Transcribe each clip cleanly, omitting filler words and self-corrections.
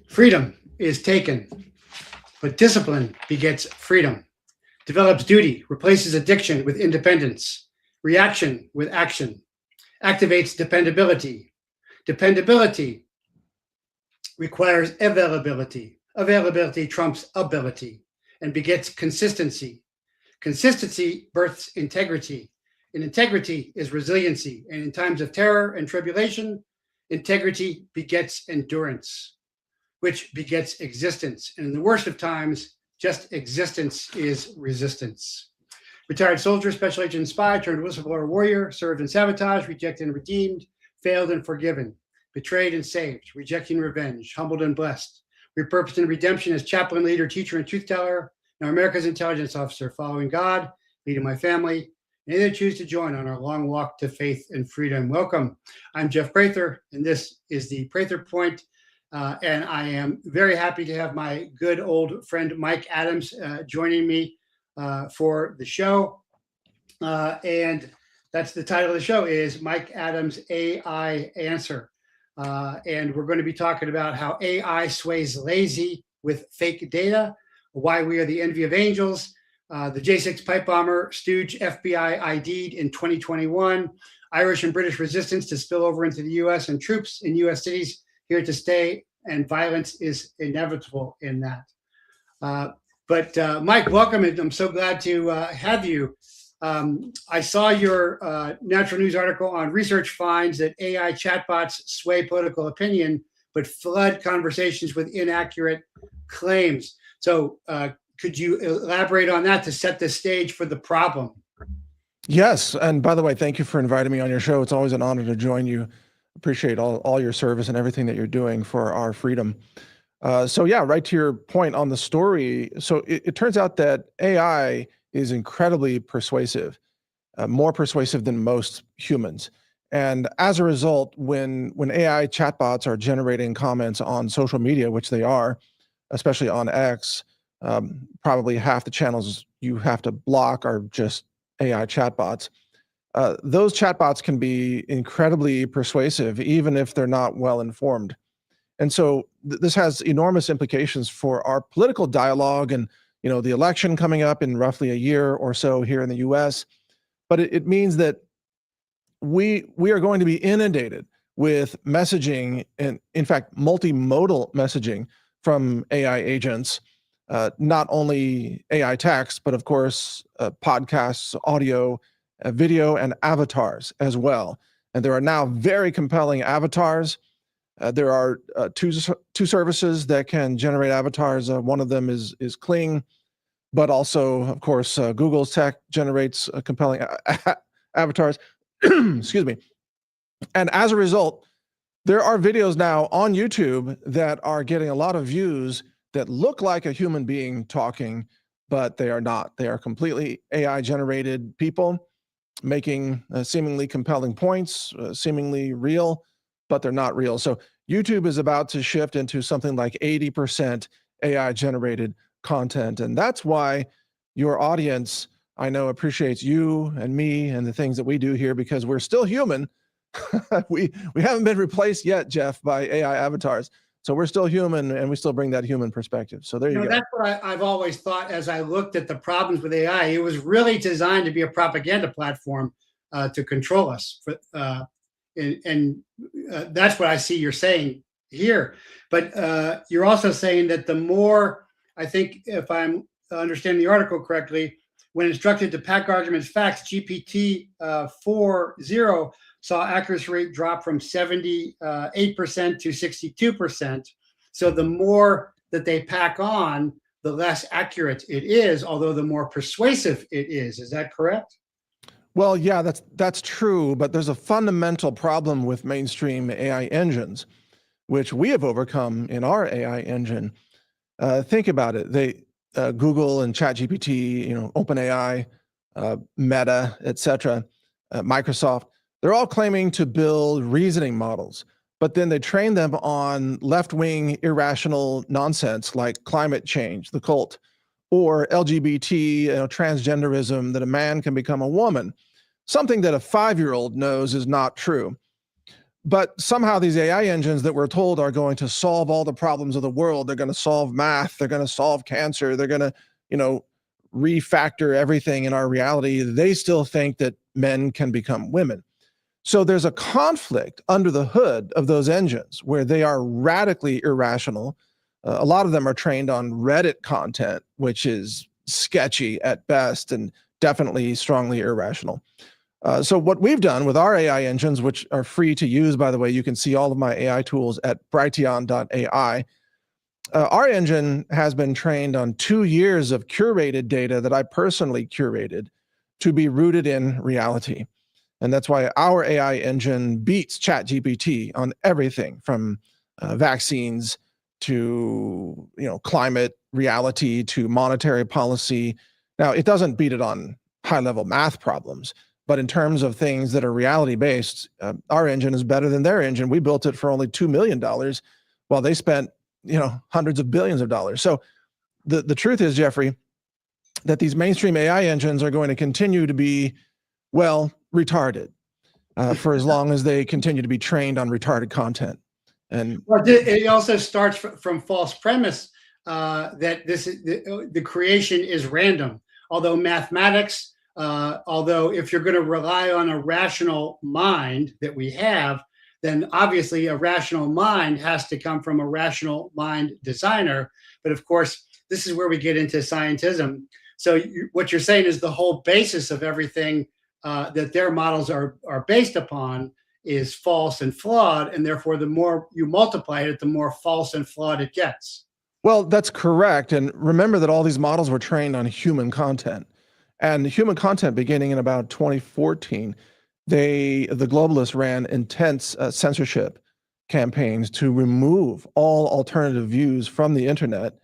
Freedom is taken, but discipline begets freedom. Develops duty, replaces addiction with independence, reaction with action, activates dependability. Dependability requires availability. Availability trumps ability and begets consistency. Consistency births integrity, and integrity is resiliency. And in times of terror and tribulation, integrity begets endurance, which begets existence. And in the worst of times, just existence is resistance. Retired soldier, special agent, spy, turned whistleblower warrior, served in sabotage, rejected and redeemed, failed and forgiven, betrayed and saved, rejecting revenge, humbled and blessed, repurposed in redemption as chaplain, leader, teacher, and truth teller, now America's intelligence officer, following God, leading my family, and they choose to join on our long walk to faith and freedom. Welcome. I'm Jeff Prather, and this is the Prather Point. And I am very happy to have my good old friend Mike Adams joining me for the show. And that's the title of the show is Mike Adams AI Answer. And we're going to be talking about how AI sways lazy with fake data, why we are the envy of angels, the J6 pipe bomber, STOOGE FBI ID'd in 2021, Irish and British resistance to spill over into the US, and troops in US cities here to stay, and violence is inevitable in that. But Mike, welcome, and I'm so glad to have you. I saw your Natural News article on research finds that AI chatbots sway political opinion, but flood conversations with inaccurate claims. So could you elaborate on that to set the stage for the problem? Yes, and by the way, thank you for inviting me on your show. It's always an honor to join you. Appreciate all your service and everything that you're doing for our freedom. So yeah, right to your point on the story. So it turns out that AI is incredibly persuasive, more persuasive than most humans. And as a result, when AI chatbots are generating comments on social media, which they are, especially on X, probably half the channels you have to block are just AI chatbots. Those chatbots can be incredibly persuasive, even if they're not well informed. And so this has enormous implications for our political dialogue and, the election coming up in roughly a year or so here in the US. But it means that we are going to be inundated with messaging, and in fact, multimodal messaging from AI agents, not only AI text, but of course, podcasts, audio, video, and avatars as well. And there are now very compelling avatars. There are two services that can generate avatars. One of them is Kling, but also, of course, Google's tech generates compelling avatars. Excuse me. And as a result, there are videos now on YouTube that are getting a lot of views that look like a human being talking, but they are not. They are completely AI-generated people making seemingly compelling points, seemingly real, but they're not real. So YouTube is about to shift into something like 80% AI-generated content. And that's why your audience, I know, appreciates you and me and the things that we do here, because we're still human. we haven't been replaced yet, Jeff, by AI avatars. So we're still human, and we still bring that human perspective. So there you go. That's what I've always thought as I looked at the problems with AI. It was really designed to be a propaganda platform to control us. And that's what I see you're saying here. But you're also saying that the more, I think, if I'm understanding the article correctly, when instructed to pack arguments facts, GPT 4.0 saw accuracy rate drop from 78% to 62%. So the more that they pack on, the less accurate it is, although the more persuasive it is. Is that correct? Well, yeah, that's true, but there's a fundamental problem with mainstream AI engines, which we have overcome in our AI engine. Think about it. Google and ChatGPT, OpenAI, Meta, etc., Microsoft, they're all claiming to build reasoning models, but then they train them on left-wing irrational nonsense like climate change, the cult, or LGBT, transgenderism, that a man can become a woman, something that a 5-year-old knows is not true. But somehow these AI engines that we're told are going to solve all the problems of the world, they're going to solve math, they're going to solve cancer, they're going to, you know, refactor everything in our reality, they still think that men can become women. So there's a conflict under the hood of those engines where they are radically irrational. A lot of them are trained on Reddit content, which is sketchy at best and definitely strongly irrational. So what we've done with our AI engines, which are free to use, by the way, you can see all of my AI tools at brighteon.ai. Our engine has been trained on 2 years of curated data that I personally curated to be rooted in reality. And that's why our AI engine beats ChatGPT on everything from vaccines to, you know, climate reality to monetary policy. Now, it doesn't beat it on high-level math problems, but in terms of things that are reality-based, our engine is better than their engine. We built it for only $2 million, while they spent, you know, hundreds of billions of dollars. So the truth is, Jeffrey, that these mainstream AI engines are going to continue to be, well, retarded for as long as they continue to be trained on retarded content. And well, it also starts from false premise that the creation is random. Although mathematics, although if you're going to rely on a rational mind that we have, then obviously a rational mind has to come from a rational mind designer. But of course, this is where we get into scientism. So what you're saying is the whole basis of everything that their models are based upon is false and flawed, and therefore the more you multiply it, the more false and flawed it gets. well, that's correct. And remember that all these models were trained on human content. And human content beginning in about 2014, the globalists ran intense censorship campaigns to remove all alternative views from the internet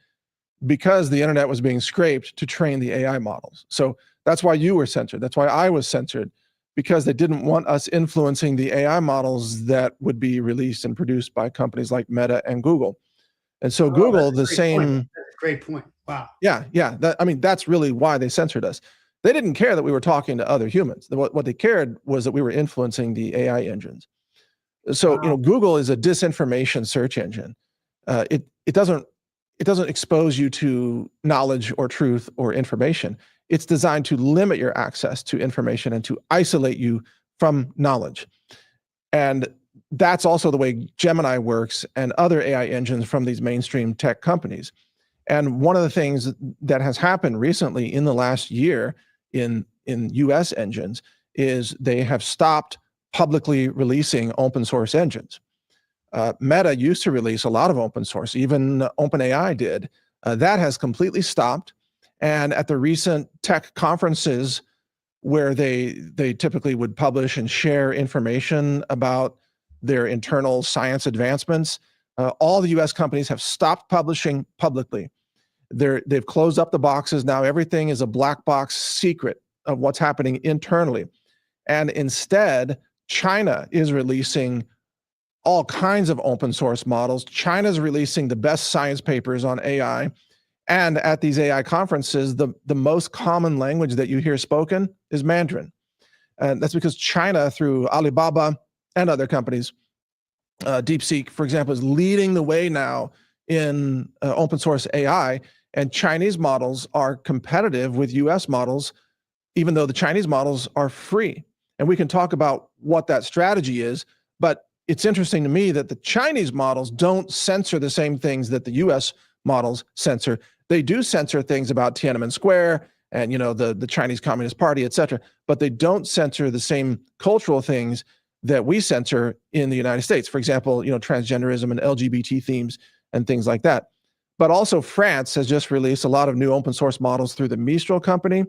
because the internet was being scraped to train the AI models. So that's why you were censored. That's why I was censored, because they didn't want us influencing the AI models that would be released and produced by companies like Meta and Google. And so Google, the same. That's a great point. Wow. Yeah. I mean, that's really why they censored us. They didn't care that we were talking to other humans. What they cared was that we were influencing the AI engines. So, Wow. you know, Google is a disinformation search engine. It doesn't expose you to knowledge or truth or information. It's designed to limit your access to information and to isolate you from knowledge. And that's also the way Gemini works and other AI engines from these mainstream tech companies. And one of the things that has happened recently in the last year in US engines is they have stopped publicly releasing open source engines. Meta used to release a lot of open source, even OpenAI did. That has completely stopped. And at the recent tech conferences where they typically would publish and share information about their internal science advancements, all the US companies have stopped publishing publicly. They've closed up the boxes. Now everything is a black box secret of what's happening internally. And instead, China is releasing all kinds of open source models. China's releasing the best science papers on AI. And at these AI conferences, the most common language that you hear spoken is Mandarin. And that's because China, through Alibaba and other companies, DeepSeek, for example, is leading the way now in open source AI. And Chinese models are competitive with US models, even though the Chinese models are free. And we can talk about what that strategy is, but it's interesting to me that the Chinese models don't censor the same things that the US models censor. They do censor things about Tiananmen Square and, you know, the Chinese Communist Party, et cetera, but they don't censor the same cultural things that we censor in the United States. For example, you know, transgenderism and LGBT themes and things like that. But also France has just released a lot of new open source models through the Mistral company.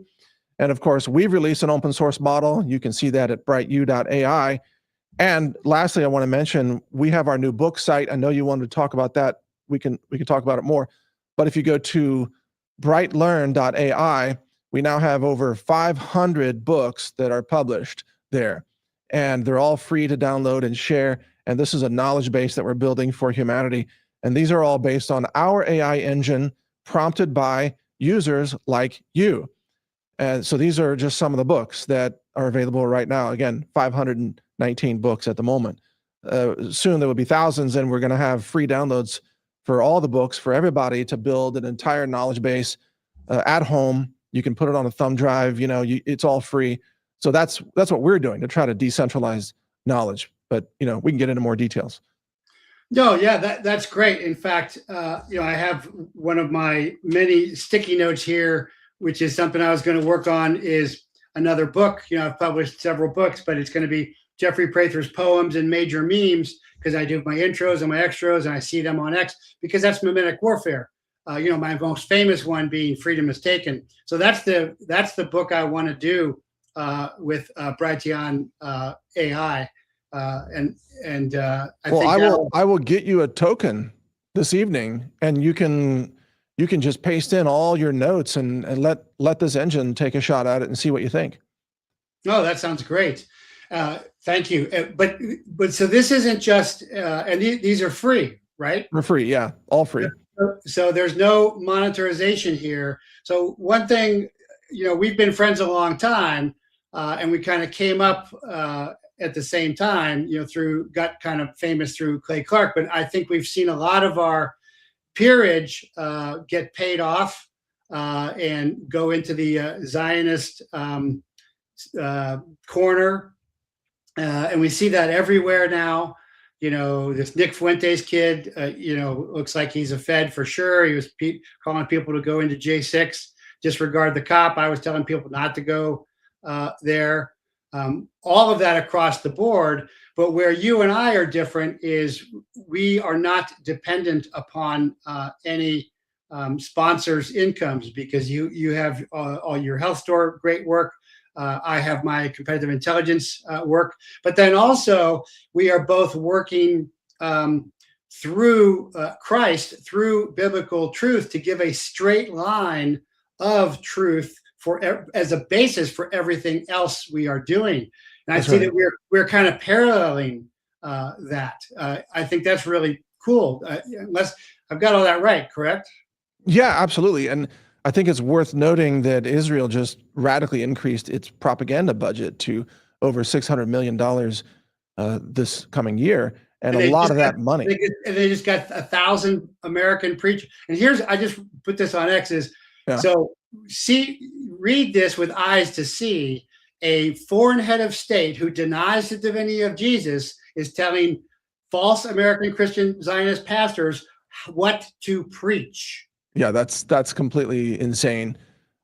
And of course, we've released an open source model. You can see that at brighteon.ai. And lastly, I want to mention, we have our new book site. I know you wanted to talk about that. We can talk about it more. But if you go to brightlearn.ai, we now have over 500 books that are published there. And they're all free to download and share. And this is a knowledge base that we're building for humanity. And these are all based on our AI engine prompted by users like you. And so these are just some of the books that are available right now. Again, 519 books at the moment. Soon there will be thousands, and we're going to have free downloads for all the books for everybody to build an entire knowledge base at home. You can put it on a thumb drive. It's all free. So that's what we're doing to try to decentralize knowledge. But we can get into more details. No, yeah, that's great. In fact, I have one of my many sticky notes here, which is something I was going to work on, is another book. I've published several books, but it's going to be Jeffrey Prather's poems and major memes, because I do my intros and my extras, and I see them on X, because that's mimetic warfare. My most famous one being Freedom is Taken. So that's the book I want to do with Brighteon AI. I will get you a token this evening, and you can just paste in all your notes and let this engine take a shot at it and see what you think. Oh, that sounds great. Thank you. But so this isn't just, and these are free, right? They're free. Yeah. All free. So there's no monetization here. So one thing, we've been friends a long time, and we kind of came up at the same time, got kind of famous through Clay Clark, but I think we've seen a lot of our peerage get paid off and go into the Zionist corner. And we see that everywhere now. This Nick Fuentes kid, looks like he's a Fed for sure. He was calling people to go into J6, disregard the cop. I was telling people not to go there. All of that across the board. But where you and I are different is we are not dependent upon any sponsors' incomes, because you have all your health store great work. I have my competitive intelligence work, but then also we are both working through Christ, through biblical truth, to give a straight line of truth as a basis for everything else we are doing. And I see that we're kind of paralleling that. I think that's really cool. Unless I've got all that right, correct? Yeah, absolutely. And I think it's worth noting that Israel just radically increased its propaganda budget to over $600 million this coming year. And a lot of that money. They just got 1,000 American preachers. And I just put this on X, so read this with eyes to see. A foreign head of state who denies the divinity of Jesus is telling false American Christian Zionist pastors what to preach. Yeah, that's completely insane.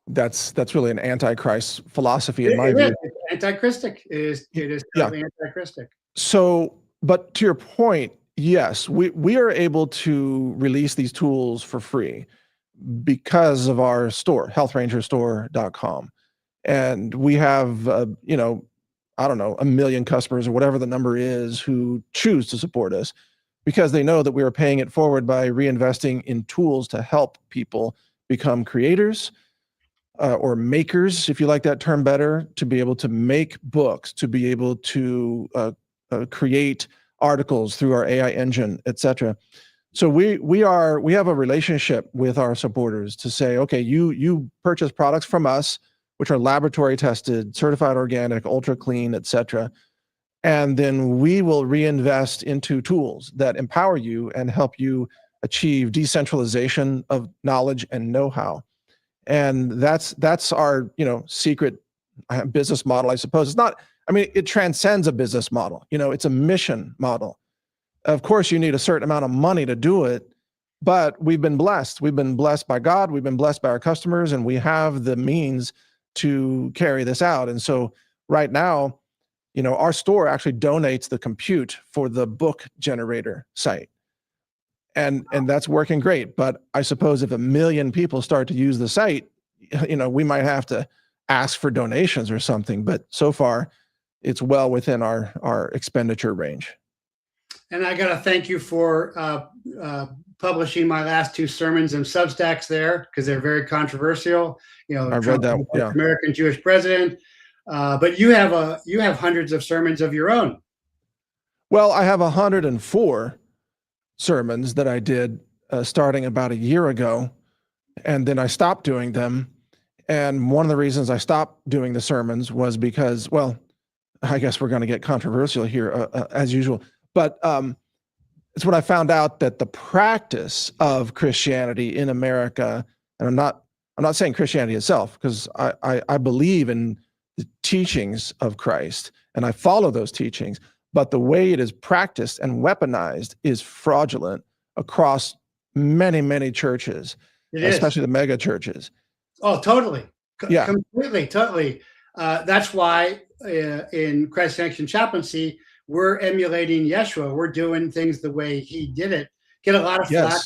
That's really an antichrist philosophy in my view. It's antichristic. It is totally antichristic. So, but to your point, yes, we are able to release these tools for free because of our store, healthrangerstore.com. And we have, I don't know, 1 million customers or whatever the number is who choose to support us, because they know that we are paying it forward by reinvesting in tools to help people become creators or makers, if you like that term better, to be able to make books, to be able to create articles through our AI engine, etc. So we have a relationship with our supporters to say, okay, you purchase products from us, which are laboratory tested, certified organic, ultra clean, etc. And then we will reinvest into tools that empower you and help you achieve decentralization of knowledge and know-how. And that's our secret business model, I suppose. It's not, it transcends a business model. It's a mission model. Of course, you need a certain amount of money to do it, but we've been blessed. We've been blessed by God. We've been blessed by our customers, and we have the means to carry this out. And so right now, our store actually donates the compute for the book generator site. And that's working great. But I suppose if 1 million people start to use the site, we might have to ask for donations or something. But so far, it's well within our expenditure range. And I got to thank you for publishing my last 2 sermons and Substacks there, because they're very controversial. I read that. Yeah. American Jewish president. But you have hundreds of sermons of your own. Well, I have 104 sermons that I did starting about a year ago, and then I stopped doing them. And one of the reasons I stopped doing the sermons was because, well, I guess we're going to get controversial here as usual, But it's when I found out that the practice of Christianity in America, and I'm not saying Christianity itself, because I believe in the teachings of Christ and I follow those teachings, but the way it is practiced and weaponized is fraudulent across many, many churches, It is. especially the mega churches. Oh, totally. Yeah. Completely, totally. That's why in Christ Sanctioned Chaplaincy, we're emulating Yeshua. We're doing things the way he did it. Get a lot of flack,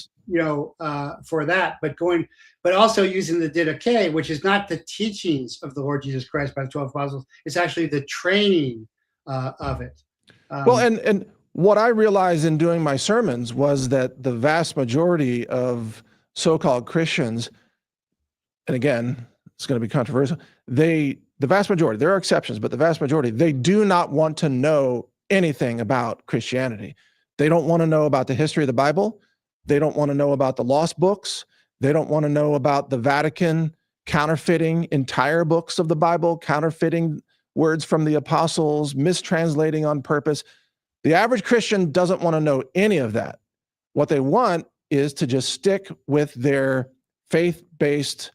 for that, but also using the Didache, which is not the teachings of the Lord Jesus Christ by the 12 apostles. It's actually the training of it. Well, and what I realized in doing my sermons was that the vast majority of so-called Christians, and again, it's going to be controversial, the vast majority, there are exceptions, but the vast majority, they do not want to know anything about Christianity. They don't want to know about the history of the Bible. They don't want to know about the lost books. They don't want to know about the Vatican counterfeiting entire books of the Bible, counterfeiting words from the apostles, mistranslating on purpose. The average Christian doesn't want to know any of that. What they want is to just stick with their faith-based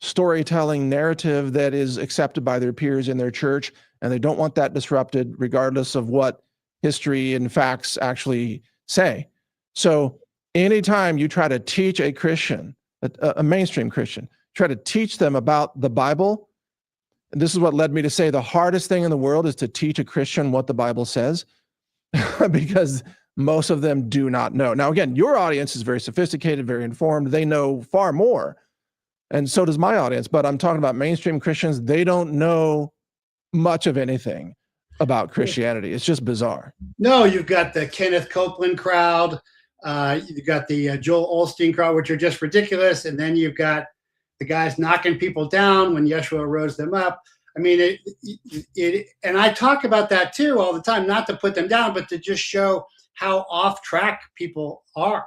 storytelling narrative that is accepted by their peers in their church, and they don't want that disrupted regardless of what history and facts actually say. So anytime you try to teach a Christian, a mainstream Christian, try to teach them about the Bible, and this is what led me to say the hardest thing in the world is to teach a Christian what the Bible says, because most of them do not know. Now, again, your audience is very sophisticated, very informed. They know far more, and so does my audience, but I'm talking about mainstream Christians. They don't know much of anything about Christianity. It's just bizarre. No, you've got the Kenneth Copeland crowd. You've got the Joel Osteen crowd, which are just ridiculous. And then you've got the guys knocking people down when Yeshua rose them up. I mean, and I talk about that too all the time, not to put them down, but to just show how off track people are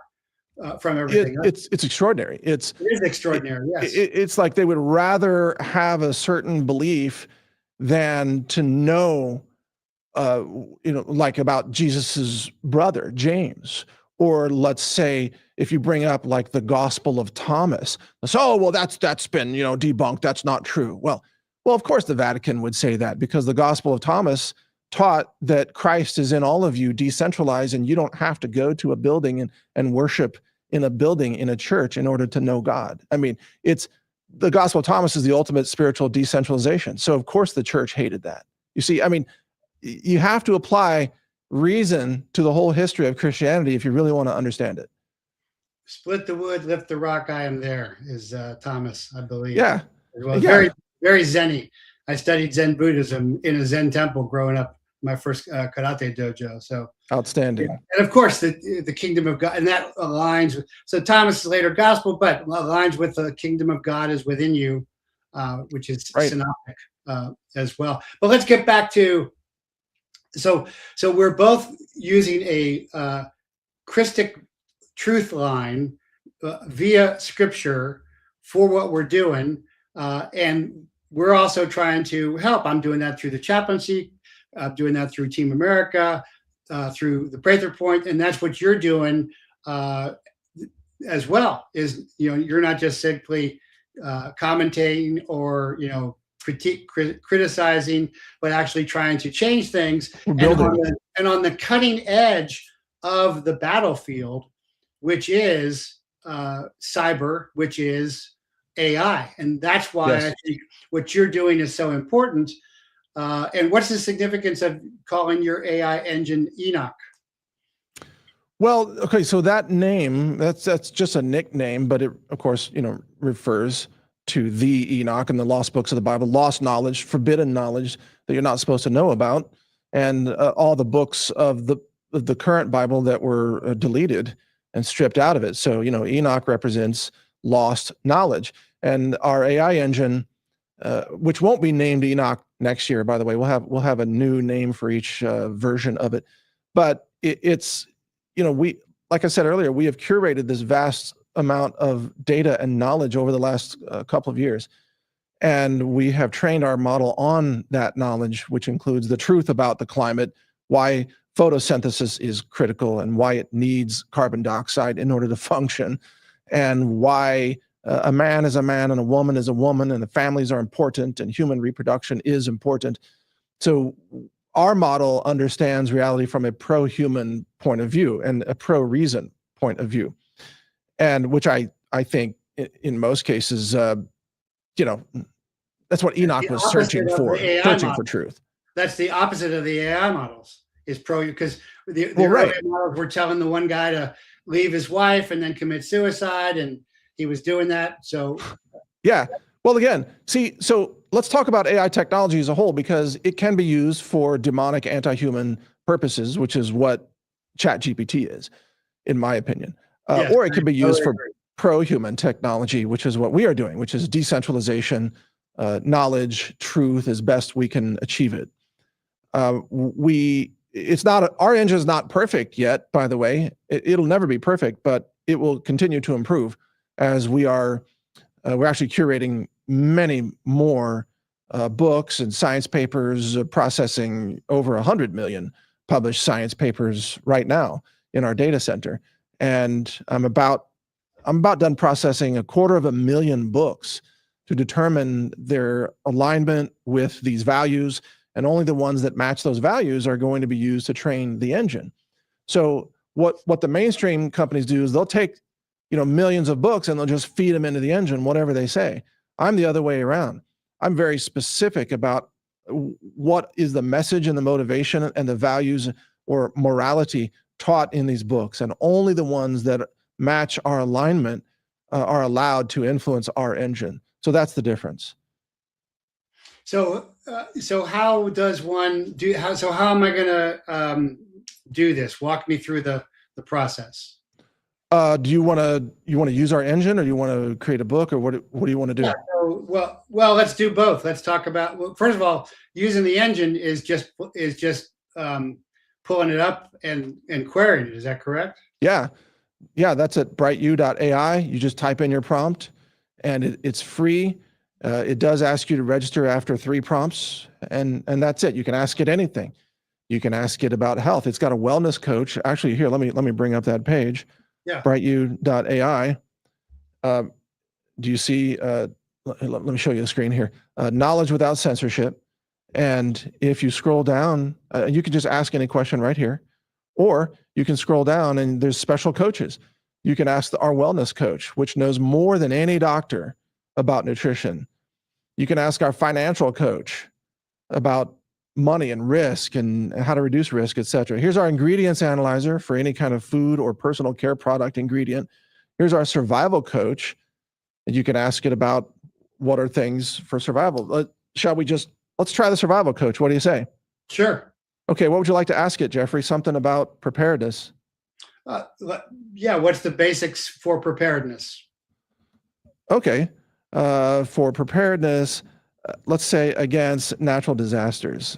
from everything. It's extraordinary. It is extraordinary. Yes. It's like they would rather have a certain belief than to know, like about Jesus's brother, James, or let's say if you bring up like the Gospel of Thomas, so, well, that's been, debunked. That's not true. Well, of course the Vatican would say that because the Gospel of Thomas taught that Christ is in all of you, decentralized, and you don't have to go to a building and worship in a building in a church in order to know God. I mean, the Gospel of Thomas is the ultimate spiritual decentralization. So of course the church hated that. You see, I mean, you have to apply reason to the whole history of Christianity if you really want to understand it. Split the wood, lift the rock, I am there, is Thomas, I believe. Yeah. Well, very, very Zen-y. I studied Zen Buddhism in a Zen temple growing up, my first karate dojo. So outstanding. Yeah. And of course, the kingdom of God, and that aligns with, so Thomas' later gospel, but aligns with the kingdom of God is within you, which is right. Synoptic as well. But let's get back to, so we're both using a Christic truth line via scripture for what we're doing. And we're also trying to help. I'm doing that through the chaplaincy, doing that through Team America, through the Prather Point, and that's what you're doing as well. Is you're not just simply commentating or criticizing, but actually trying to change things. And on the cutting edge of the battlefield, which is cyber, which is AI, and that's why I think what you're doing is so important. And what's the significance of calling your AI engine Enoch? Well, okay, so that name, that's just a nickname, but it, of course, refers to the Enoch and the lost books of the Bible, lost knowledge, forbidden knowledge that you're not supposed to know about, and all the books of the current Bible that were deleted and stripped out of it. So, Enoch represents lost knowledge, and our AI engine, which won't be named Enoch next year, by the way, we'll have a new name for each version of it, but it's we, like I said earlier, we have curated this vast amount of data and knowledge over the last couple of years, and we have trained our model on that knowledge, which includes the truth about the climate, why photosynthesis is critical and why it needs carbon dioxide in order to function, and why a man is a man and a woman is a woman, and the families are important and human reproduction is important. So our model understands reality from a pro-human point of view and a pro-reason point of view, and which I think in most cases, that's what Enoch was searching for truth. That's the opposite of the AI models, is because the earlier models were telling the one guy to leave his wife and then commit suicide, and he was doing that. So yeah. Well, again, so let's talk about AI technology as a whole, because it can be used for demonic anti-human purposes, which is what ChatGPT is, in my opinion. Yes, or it can be used for pro-human technology, which is what we are doing, which is decentralization, knowledge, truth as best we can achieve it. Our engine is not perfect yet, by the way. It'll never be perfect, but it will continue to improve as we're actually curating many more books and science papers, processing over 100 million published science papers right now in our data center. And I'm about done processing 250,000 books to determine their alignment with these values, and only the ones that match those values are going to be used to train the engine. So what the mainstream companies do is they'll take millions of books and they'll just feed them into the engine, whatever they say. I'm the other way around. I'm very specific about what is the message and the motivation and the values or morality taught in these books, and only the ones that match our alignment are allowed to influence our engine. So that's the difference. So how does one do? How am I going to do this? Walk me through the process. Do you want to use our engine, or do you want to create a book, or what do you want to do? Yeah, well, let's do both. Let's talk about, well, first of all, using the engine is just pulling it up and querying it. Is that correct? Yeah, that's at brightu.ai. You just type in your prompt, and it's free. It does ask you to register after 3 prompts, and that's it. You can ask it anything. You can ask it about health. It's got a wellness coach. Actually, here, let me bring up that page. Yeah. brightu.ai. Do you see, let me show you the screen here. Knowledge without censorship. And if you scroll down, you can just ask any question right here, or you can scroll down and there's special coaches. You can ask our wellness coach, which knows more than any doctor about nutrition. You can ask our financial coach about money and risk and how to reduce risk, etc. Here's our ingredients analyzer for any kind of food or personal care product ingredient. Here's our survival coach, and you can ask it about what are things for survival. Let's try the survival coach. What do you say? Sure. Okay, what would you like to ask it, Jeffrey? Something about preparedness. Yeah, what's the basics for preparedness? Okay, for preparedness, let's say against natural disasters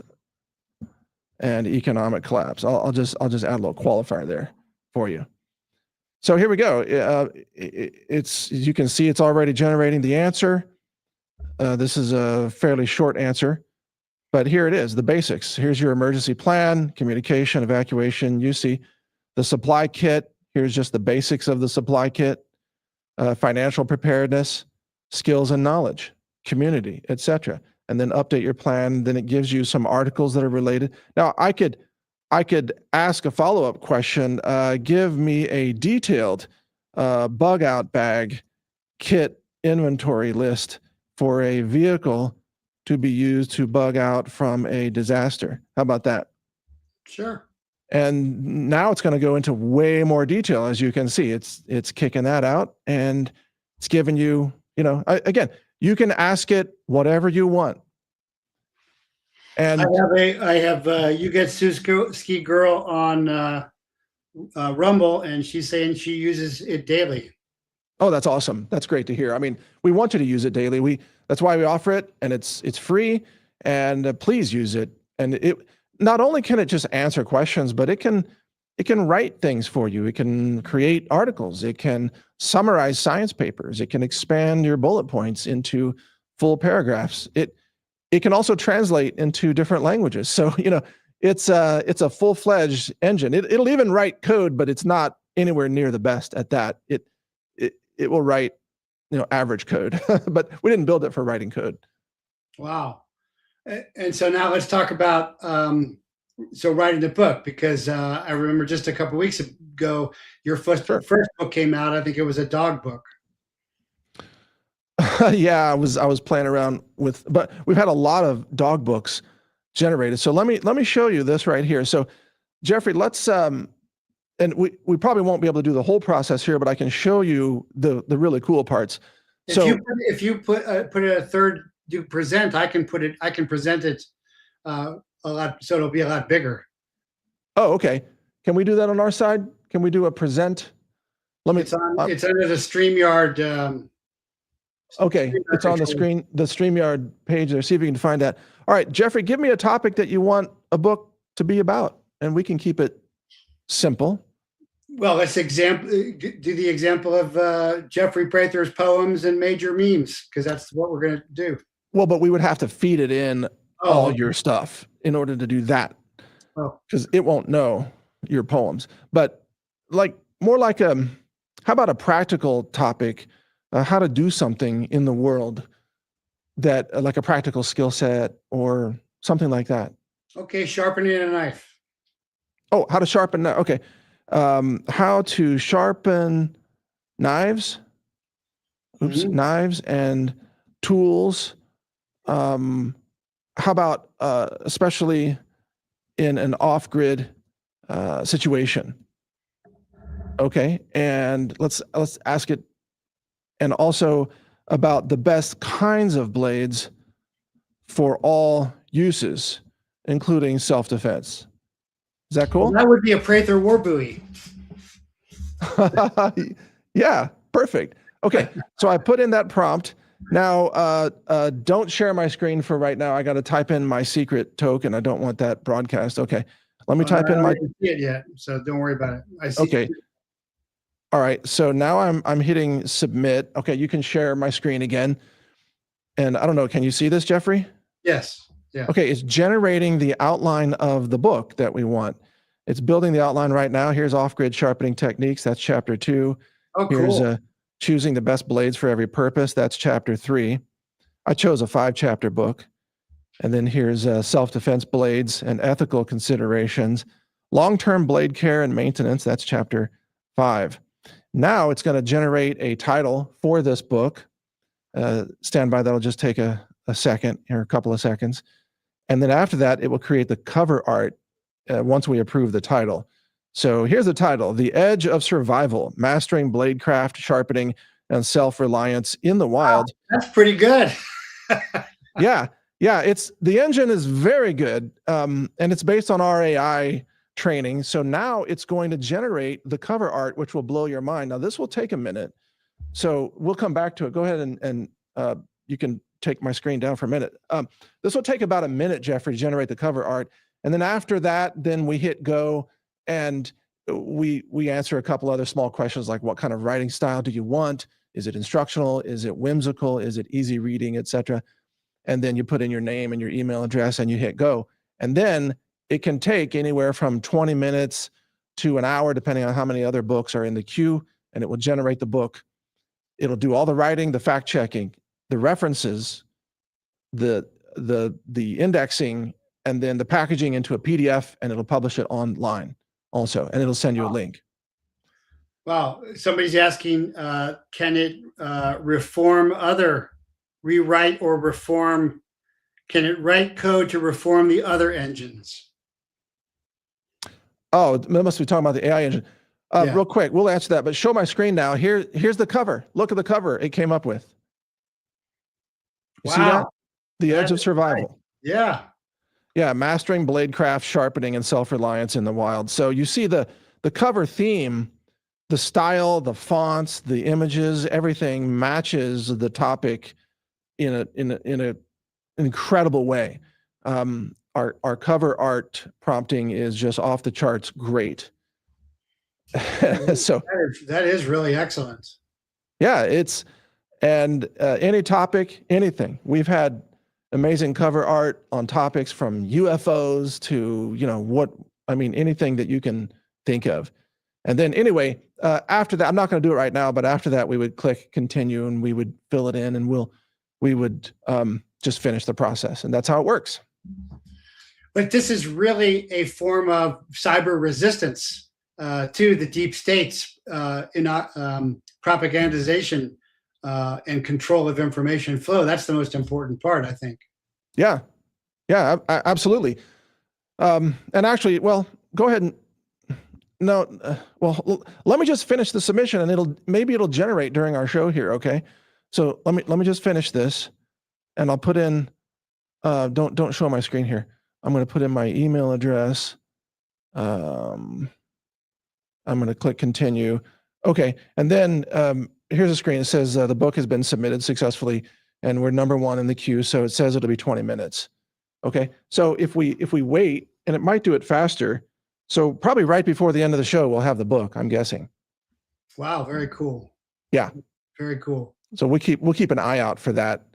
and economic collapse. I'll just add a little qualifier there for you. So here we go. You can see it's already generating the answer. This is a fairly short answer, but here it is, the basics. Here's your emergency plan, communication, evacuation. You see the supply kit. Here's just the basics of the supply kit, financial preparedness, skills and knowledge, community, etc. And then update your plan. Then it gives you some articles that are related. Now I could ask a follow-up question. Give me a detailed bug out bag kit inventory list for a vehicle to be used to bug out from a disaster. How about that? Sure. And now it's going to go into way more detail. As you can see, it's kicking that out, and it's giving you, again, you can ask it whatever you want. And I have You Get Ski Girl on Rumble, and she's saying she uses it daily. Oh, that's awesome. That's great to hear. I mean, we want you to use it daily. That's why we offer it, and it's free, and please use it. And it not only can it just answer questions, but it can write things for you. It can create articles. It can summarize science papers. It can expand your bullet points into full paragraphs. It can also translate into different languages. So, it's a full-fledged engine. It'll even write code, but it's not anywhere near the best at that. It will write, average code, but we didn't build it for writing code. Wow. And so now let's talk about writing the book, because I remember just a couple of weeks ago, your first book came out. I think it was a dog book. Yeah, I was playing around with, but we've had a lot of dog books generated. So let me show you this right here. So Jeffrey, let's and we probably won't be able to do the whole process here, but I can show you the really cool parts. If you put a third, you present, I can present it a lot, so it'll be a lot bigger. Oh, okay. Can we do that on our side? Can we do a present? It's under the StreamYard. Okay, it's on the screen, the StreamYard page there. See if you can find that. All right, Jeffrey, give me a topic that you want a book to be about, and we can keep it simple. Well, let's do the example of Jeffrey Prather's poems and major memes, because that's what we're going to do. Well, but we would have to feed it in all your stuff in order to do that, because it won't know your poems. But more like how about a practical topic, how to do something in the world that like a practical skill set or something like that. Okay, sharpening a knife. Oh, how to sharpen. Okay. How to sharpen knives. Oops, knives and tools. How about especially in an off-grid situation? Okay, and let's ask it, and also about the best kinds of blades for all uses, including self-defense. Is that cool? Well, that would be a Prather war buoy. Yeah, perfect. Okay, so I put in that prompt. Now, don't share my screen for right now. I got to type in my secret token. I don't want that broadcast. Okay, let me type in my. I didn't see it yet, so don't worry about it. I see. Okay. All right, so now I'm hitting submit. Okay, you can share my screen again. And I don't know, can you see this, Jeffrey? Yes. Yeah. Okay, it's generating the outline of the book that we want. It's building the outline right now. Here's off-grid sharpening techniques. That's chapter 2. Oh, cool. Here's choosing the best blades for every purpose. That's chapter 3. I chose a 5-chapter book. And then here's self-defense blades and ethical considerations. Long-term blade care and maintenance. That's chapter 5. Now it's going to generate a title for this book. Stand by, that'll just take a second here, a couple of seconds. And then after that, it will create the cover art once we approve the title. So here's the title: The Edge of Survival, Mastering Bladecraft, Sharpening, and Self-Reliance in the Wild. Wow, that's pretty good. Yeah, the engine is very good. And it's based on our AI training. So now it's going to generate the cover art, which will blow your mind. Now this will take a minute. So we'll come back to it. Go ahead and you can take my screen down for a minute. This will take about a minute, Jeffrey, to generate the cover art. And then after that, then we hit go and we answer a couple other small questions like what kind of writing style do you want? Is it instructional? Is it whimsical? Is it easy reading, etc.? And then you put in your name and your email address and you hit go. And then it can take anywhere from 20 minutes to an hour, depending on how many other books are in the queue, and it will generate the book. It'll do all the writing, the fact checking, the references, the indexing, and then the packaging into a PDF, and it'll publish it online also, and it'll send you a link. Wow. Somebody's asking, can it rewrite or reform? Can it write code to reform the other engines? Oh, it must be talking about the AI engine. Yeah. Real quick, we'll answer that, but show my screen now. Here's the cover. Look at the cover it came up with. You see that? The Edge of Survival. Right. Yeah. Yeah, mastering bladecraft, sharpening, and self-reliance in the wild. So you see the cover theme, the style, the fonts, the images, everything matches the topic in an incredible way. Our cover art prompting is just off the charts great. So that is really excellent. Yeah, any topic, anything. We've had amazing cover art on topics from UFOs to, anything that you can think of. And then anyway, after that, I'm not going to do it right now, but after that, we would click continue and we would fill it in, and we would just finish the process. And that's how it works. But this is really a form of cyber resistance to the deep states in propagandization and control of information flow. That's the most important part, I think. Yeah, absolutely. And actually, well, go ahead and let me just finish the submission, and maybe it'll generate during our show here. Okay, so let me just finish this, and I'll put in. Don't show my screen here. I'm going to put in my email address. I'm going to click continue. Okay, and then here's a screen. It says the book has been submitted successfully, and we're number 1 in the queue. So it says it'll be 20 minutes. Okay, so if we wait, and it might do it faster. So probably right before the end of the show, we'll have the book, I'm guessing. Wow, very cool. Yeah, very cool. So we'll keep an eye out for that,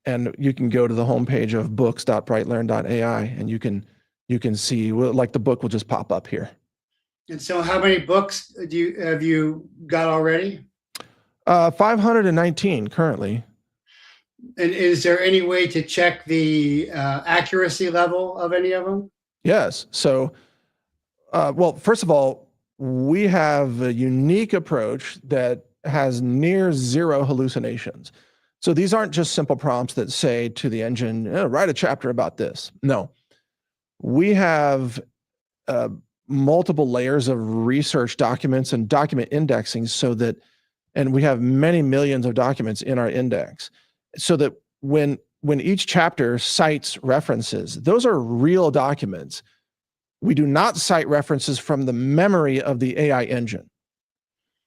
and you can go to the homepage of books.brightlearn.ai, and you can see, like, the book will just pop up here. And so, how many books have you got already? 519 currently. And is there any way to check the accuracy level of any of them? Yes. So, well, first of all, we have a unique approach that has near zero hallucinations. So these aren't just simple prompts that say to the engine, write a chapter about this. No, we have multiple layers of research documents and document indexing and we have many millions of documents in our index, so that when each chapter cites references, those are real documents. We do not cite references from the memory of the AI engine.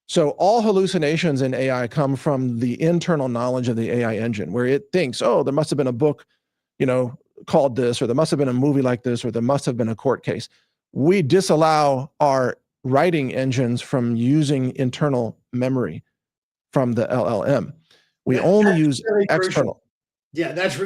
So all hallucinations in AI come from the internal knowledge of the AI engine, where it thinks, oh, there must have been a book, called this, or there must have been a movie like this, or there must have been a court case. We disallow our writing engines from using internal memory from the LLM. We only use really external. Yeah, that's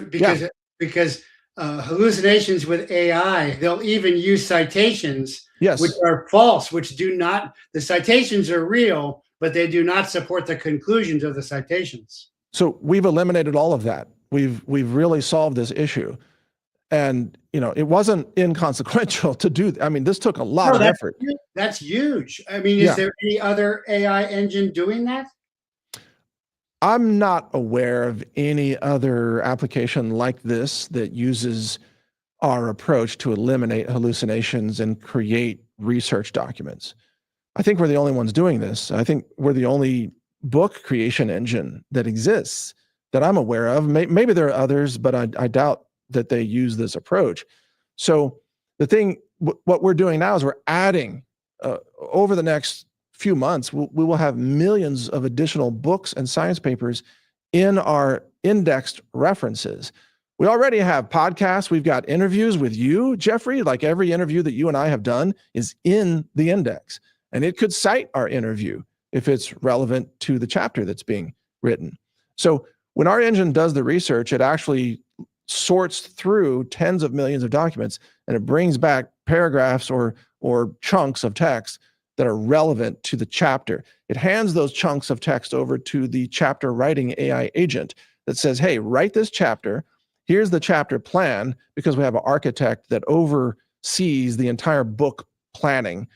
because hallucinations with AI, they'll even use citations, yes, which are false, the citations are real, but they do not support the conclusions of the citations. So we've eliminated all of that. We've really solved this issue. And, it wasn't inconsequential to do. I mean, this took a lot of effort. That's huge. I mean, is there any other AI engine doing that? I'm not aware of any other application like this that uses our approach to eliminate hallucinations and create research documents. I think we're the only ones doing this. I think we're the only book creation engine that exists that I'm aware of. Maybe there are others, but I doubt that they use this approach. So what we're doing now is we're adding, over the next few months, we will have millions of additional books and science papers in our indexed references. We already have podcasts. We've got interviews with you, Jeffrey. Like, every interview that you and I have done is in the index, and it could cite our interview if it's relevant to the chapter that's being written. So when our engine does the research, it actually sorts through tens of millions of documents, and it brings back paragraphs or chunks of text that are relevant to the chapter. It hands those chunks of text over to the chapter writing AI agent that says, hey, write this chapter. Here's the chapter plan, because we have an architect that oversees the entire book planning,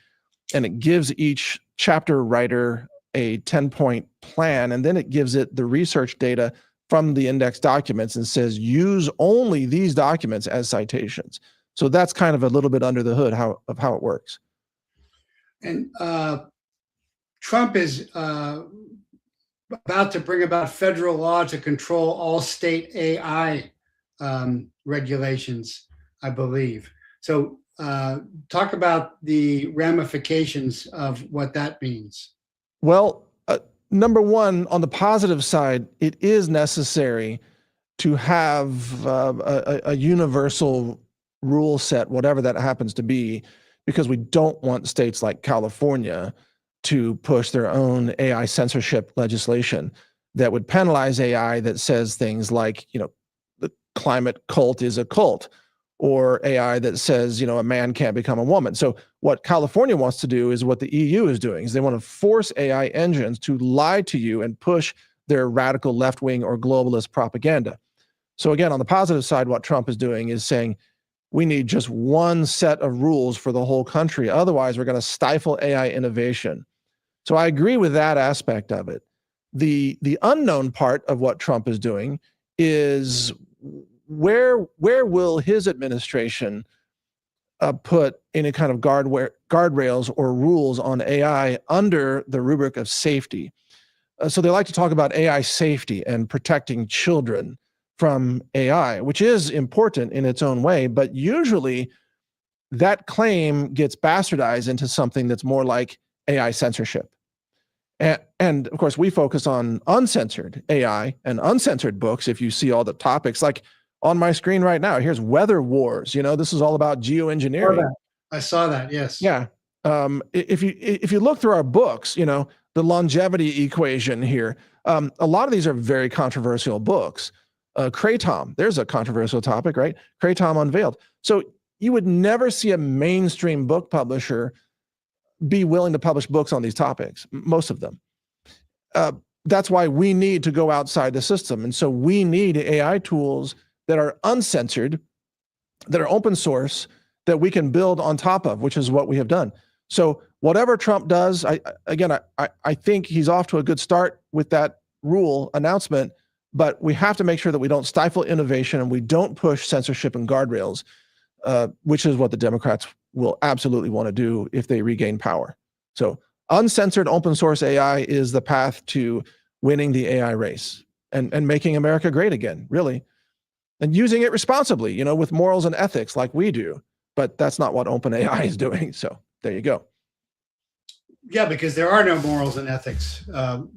and it gives each chapter writer a 10-point plan, and then it gives it the research data from the index documents and says, use only these documents as citations. So that's kind of a little bit under the hood of how it works. And Trump is about to bring about federal law to control all state AI regulations, I believe. So talk about the ramifications of what that means. Well, number one, on the positive side, it is necessary to have a universal rule set, whatever that happens to be, because we don't want states like California to push their own AI censorship legislation that would penalize AI that says things like, climate cult is a cult, or AI that says, a man can't become a woman. So what California wants to do is what the EU is doing, is they want to force AI engines to lie to you and push their radical left-wing or globalist propaganda. So again, on the positive side, what Trump is doing is saying, we need just one set of rules for the whole country. Otherwise, we're going to stifle AI innovation. So I agree with that aspect of it. The unknown part of what Trump is doing is where will his administration put any kind of guardrails or rules on AI under the rubric of safety. So they like to talk about AI safety and protecting children from AI, which is important in its own way, but usually that claim gets bastardized into something that's more like AI censorship. And of course, we focus on uncensored AI and uncensored books. If you see all the topics, like on my screen right now, here's Weather Wars. This is all about geoengineering. I saw that, yes. Yeah. If you look through our books, the longevity equation here, a lot of these are very controversial books. Kratom, there's a controversial topic, right? Kratom Unveiled. So you would never see a mainstream book publisher be willing to publish books on these topics, most of them. That's why we need to go outside the system. And so we need AI tools that are uncensored, that are open source, that we can build on top of, which is what we have done. So whatever Trump does, I think he's off to a good start with that rule announcement, but we have to make sure that we don't stifle innovation and we don't push censorship and guardrails, which is what the Democrats will absolutely want to do if they regain power. So uncensored open source AI is the path to winning the AI race and making America great again, really. And using it responsibly, with morals and ethics like we do. But that's not what OpenAI is doing. So there you go. Yeah, because there are no morals and ethics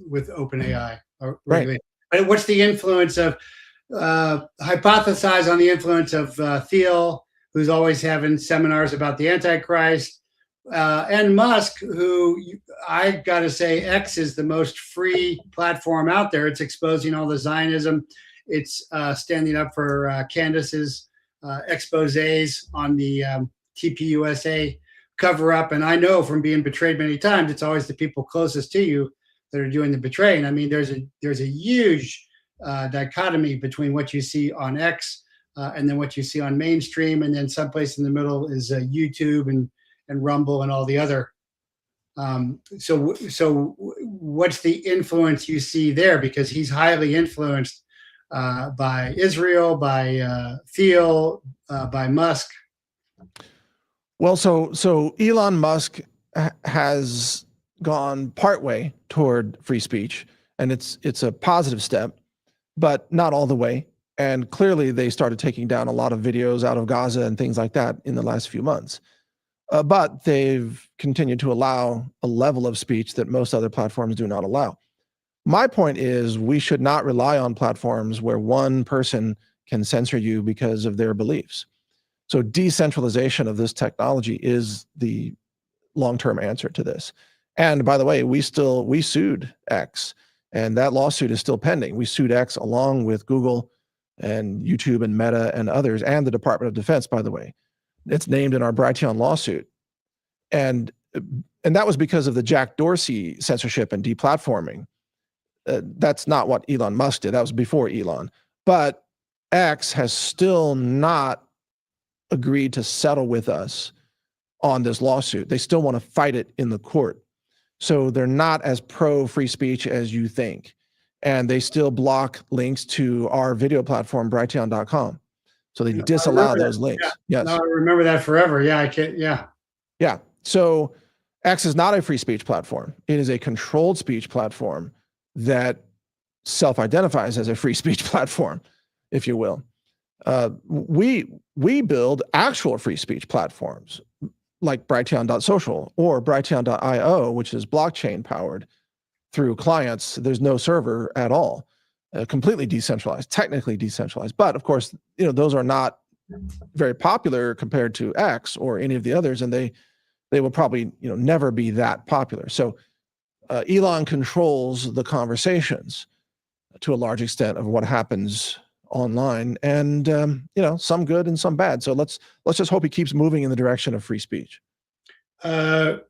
with OpenAI. Right. But what's the influence of, hypothesize on the influence of Thiel, who's always having seminars about the Antichrist, and Musk, who I got to say, X is the most free platform out there. It's exposing all the Zionism. It's standing up for Candace's exposés on the TPUSA cover up. And I know from being betrayed many times, it's always the people closest to you that are doing the betraying. I mean, there's a huge dichotomy between what you see on X and then what you see on mainstream. And then someplace in the middle is YouTube and Rumble and all the other. So what's the influence you see there? Because he's highly influenced by Israel, by Thiel, by Musk. Well, so Elon Musk has gone partway toward free speech, and it's a positive step, but not all the way. And clearly, they started taking down a lot of videos out of Gaza and things like that in the last few months. But they've continued to allow a level of speech that most other platforms do not allow. My point is we should not rely on platforms where one person can censor you because of their beliefs. So decentralization of this technology is the long-term answer to this. And by the way, we sued X, and that lawsuit is still pending. We sued X along with Google and YouTube and Meta and others, and the Department of Defense, by the way. It's named in our Brighteon lawsuit. And that was because of the Jack Dorsey censorship and deplatforming. That's not what Elon Musk did. That was before Elon. But X has still not agreed to settle with us on this lawsuit. They still want to fight it in the court. So they're not as pro free speech as you think. And they still block links to our video platform, Brighteon.com. So they disallow those links. Yeah. Yes. No, I remember that forever. Yeah, I can't. Yeah. Yeah. So X is not a free speech platform. It is a controlled speech platform that self-identifies as a free speech platform, if you will. We build actual free speech platforms like Brighteon.social or Brighteon.io, which is blockchain powered through clients. There's no server at all, completely decentralized, technically decentralized. But of course, those are not very popular compared to X or any of the others, and they will probably never be that popular. So Elon controls the conversations to a large extent of what happens online, and some good and some bad. So let's just hope he keeps moving in the direction of free speech. So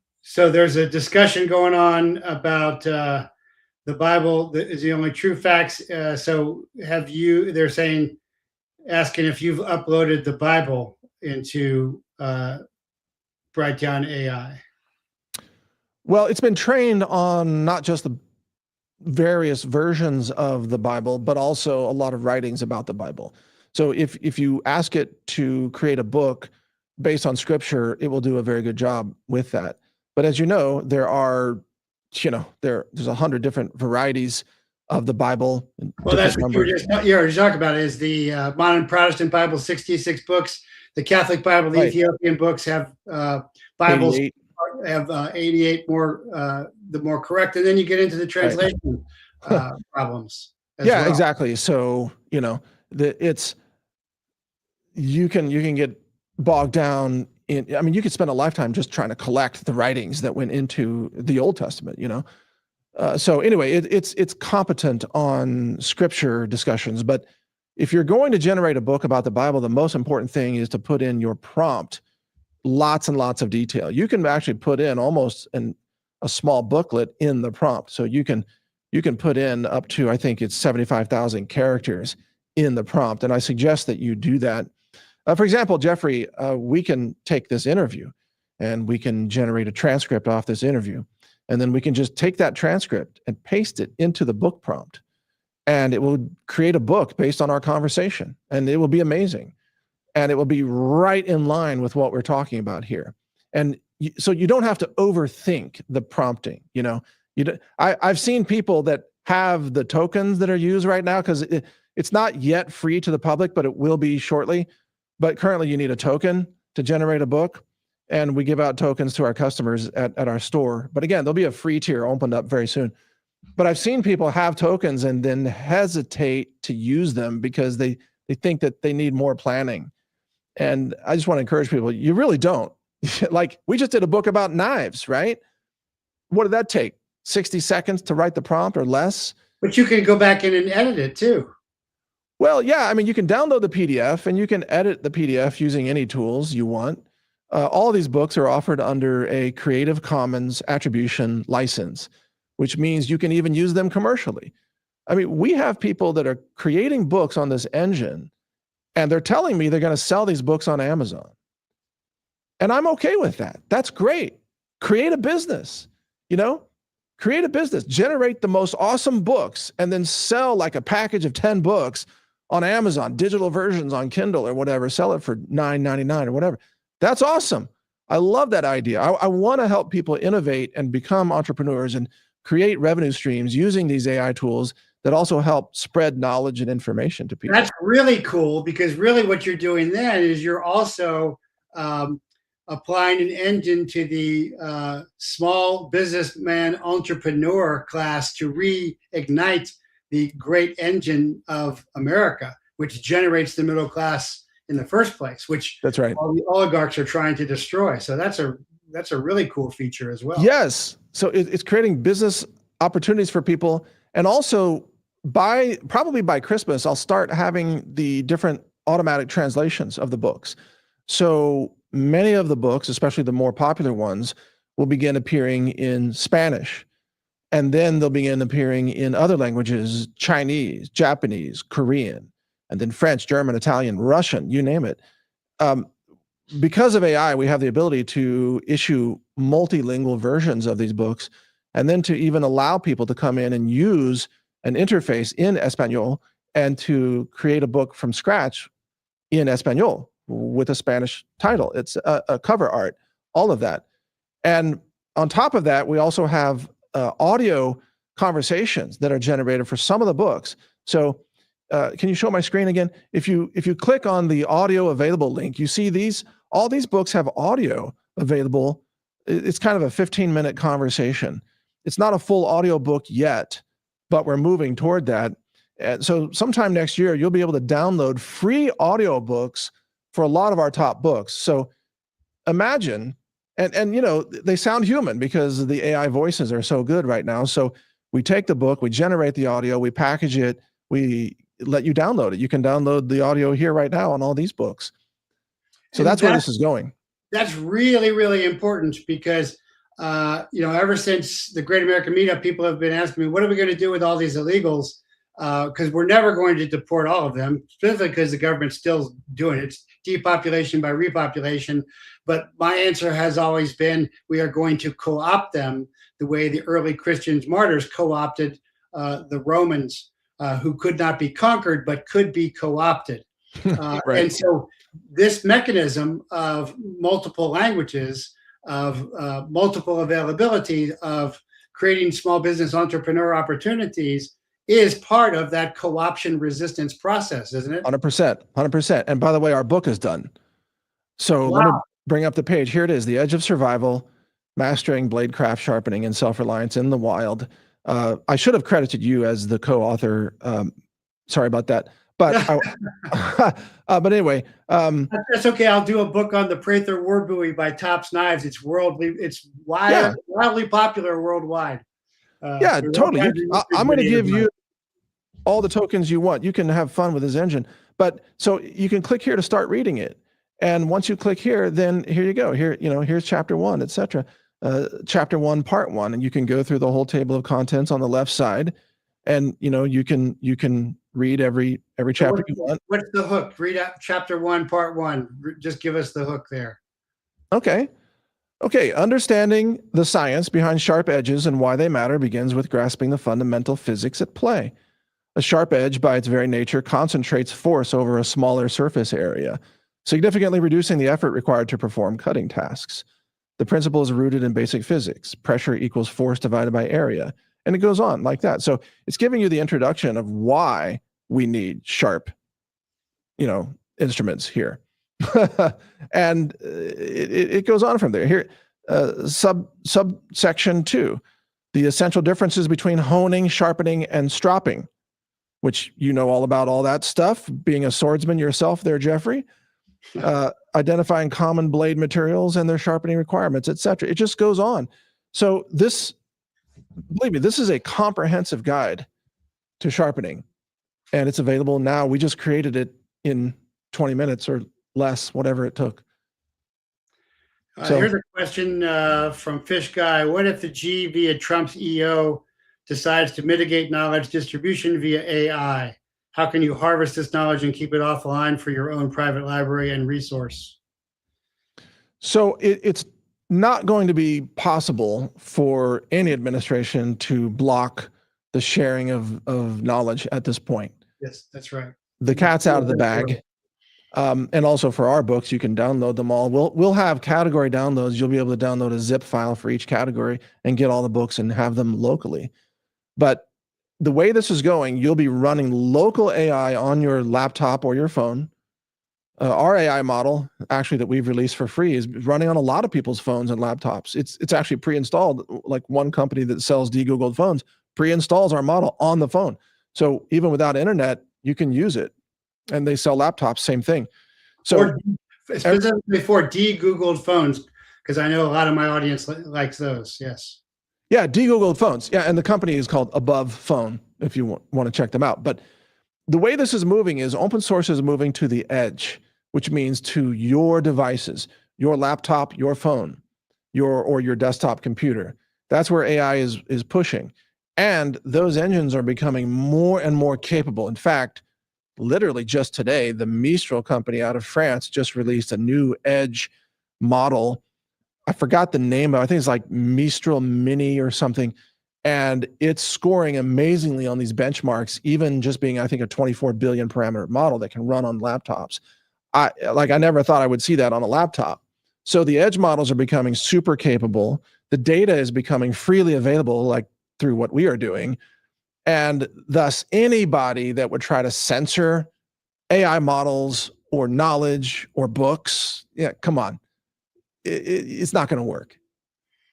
there's a discussion going on about the Bible is the only true facts. So they're saying, asking if you've uploaded the Bible into Brighteon AI. Well, it's been trained on not just the various versions of the Bible, but also a lot of writings about the Bible. So if you ask it to create a book based on scripture, it will do a very good job with that. But as you know, there's 100 different varieties of the Bible. Well, that's what you were talking about is the modern Protestant Bible, 66 books. The Catholic Bible, the Ethiopian books have Bibles 88. Have 88 more, the more correct, and then you get into the translation problems. Yeah, well. Exactly. So you can get bogged down in. I mean, you could spend a lifetime just trying to collect the writings that went into the Old Testament. So anyway, it's competent on scripture discussions, but if you're going to generate a book about the Bible, the most important thing is to put in your prompt lots and lots of detail. You can actually put in almost a small booklet in the prompt. So you can put in up to, I think it's 75,000 characters in the prompt. And I suggest that you do that. For example, Jeffrey, we can take this interview and we can generate a transcript off this interview. And then we can just take that transcript and paste it into the book prompt. And it will create a book based on our conversation. And it will be amazing. And it will be right in line with what we're talking about here. And so you don't have to overthink the prompting. I've seen people that have the tokens that are used right now, because it's not yet free to the public, but it will be shortly. But currently you need a token to generate a book. And we give out tokens to our customers at our store. But again, there'll be a free tier opened up very soon. But I've seen people have tokens and then hesitate to use them because they think that they need more planning. And I just want to encourage people, you really don't. Like, we just did a book about knives, right? What did that take? 60 seconds to write the prompt or less? But you can go back in and edit it too. Well, yeah, I mean, you can download the PDF and you can edit the PDF using any tools you want. All of these books are offered under a Creative Commons attribution license, which means you can even use them commercially. I mean, we have people that are creating books on this engine, and they're telling me they're going to sell these books on Amazon. And I'm okay with that. That's great. Create a business, create a business, generate the most awesome books, and then sell like a package of 10 books on Amazon, digital versions on Kindle or whatever, sell it for $9.99 or whatever. That's awesome. I love that idea. I want to help people innovate and become entrepreneurs and create revenue streams using these AI tools that also help spread knowledge and information to people. That's really cool, because really what you're doing then is you're also applying an engine to the small businessman entrepreneur class to reignite the great engine of America, which generates the middle class in the first place, which that's right, all the oligarchs are trying to destroy. So that's a really cool feature as well. Yes. So it's creating business opportunities for people. And also probably by Christmas, I'll start having the different automatic translations of the books. So many of the books, especially the more popular ones, will begin appearing in Spanish. And then they'll begin appearing in other languages, Chinese, Japanese, Korean, and then French, German, Italian, Russian, you name it. Because of AI, we have the ability to issue multilingual versions of these books, and then to even allow people to come in and use an interface in Espanol and to create a book from scratch in Espanol with a Spanish title. It's a cover art, all of that. And on top of that, we also have audio conversations that are generated for some of the books. So can you show my screen again? If you click on the audio available link, you see all these books have audio available. It's kind of a 15-minute conversation. It's not a full audio book yet, but we're moving toward that. And so sometime next year, you'll be able to download free audio books for a lot of our top books. So imagine, and they sound human because the AI voices are so good right now. So we take the book, we generate the audio, we package it, we let you download it. You can download the audio here right now on all these books. So And that's where this is going. That's really, really important because, ever since the Great American Meetup, people have been asking me, what are we going to do with all these illegals? Because we're never going to deport all of them, specifically because the government's still doing it. It's depopulation by repopulation. But my answer has always been, we are going to co-opt them the way the early Christian martyrs co-opted the Romans, who could not be conquered, but could be co-opted. Right. And so this mechanism of multiple languages, of multiple availability, of creating small business entrepreneur opportunities is part of that co-option resistance process, isn't it? 100%, 100%. And by the way, our book is done. So let me bring up the page. Here it is, The Edge of Survival, Mastering Blade Craft Sharpening and Self-Reliance in the Wild. I should have credited you as the co-author. Sorry about that. But but anyway, that's okay. I'll do a book on the Prather War Buoy by Tops Knives. It's wildly popular worldwide. Yeah, totally. I'm going to give you all the tokens you want. You can have fun with this engine. But so you can click here to start reading it. And once you click here, then here you go. Here, here's chapter 1, etc. Chapter 1, part 1, and you can go through the whole table of contents on the left side, and you can read every chapter you want. What's the hook? Read out chapter 1, part 1. Just give us the hook there. Okay. Understanding the science behind sharp edges and why they matter begins with grasping the fundamental physics at play. A sharp edge, by its very nature, concentrates force over a smaller surface area, significantly reducing the effort required to perform cutting tasks. The principle is rooted in basic physics. Pressure equals force divided by area. And it goes on like that. So it's giving you the introduction of why we need sharp, instruments here. And it goes on from there. Here, subsection 2, the essential differences between honing, sharpening, and stropping, which you know all about all that stuff, being a swordsman yourself there, Jeffrey. Identifying common blade materials and their sharpening requirements, etc. It just goes on. So this, believe me, this is a comprehensive guide to sharpening, and it's available now. We just created it in 20 minutes or less, whatever it took. Here's a question from Fish Guy. What if the G via Trump's EO decides to mitigate knowledge distribution via AI? How can you harvest this knowledge and keep it offline for your own private library and resource? So it's not going to be possible for any administration to block the sharing of knowledge at this point. Yes, that's right. The cat's out of the bag. And also for our books, you can download them all. We'll have category downloads. You'll be able to download a zip file for each category and get all the books and have them locally. But the way this is going, you'll be running local AI on your laptop or your phone. Our AI model, actually, that we've released for free, is running on a lot of people's phones and laptops. It's actually pre-installed. Like one company that sells de-Googled phones pre-installs our model on the phone. So even without internet, you can use it. And they sell laptops, same thing. So specifically for de-Googled phones, because I know a lot of my audience likes those. Yes. Yeah, de-Googled phones. Yeah, and the company is called Above Phone, if you want to check them out. But the way this is moving is open source is moving to the edge, which means to your devices, your laptop, your phone, or your desktop computer. That's where AI is pushing. And those engines are becoming more and more capable. In fact, literally just today, the Mistral company out of France just released a new edge model. I forgot the name of it. I think it's like Mistral Mini or something. And it's scoring amazingly on these benchmarks, even just being, I think, a 24 billion parameter model that can run on laptops. I never thought I would see that on a laptop. So the edge models are becoming super capable. The data is becoming freely available, like through what we are doing. And thus anybody that would try to censor AI models or knowledge or books, yeah, come on. It's not going to work.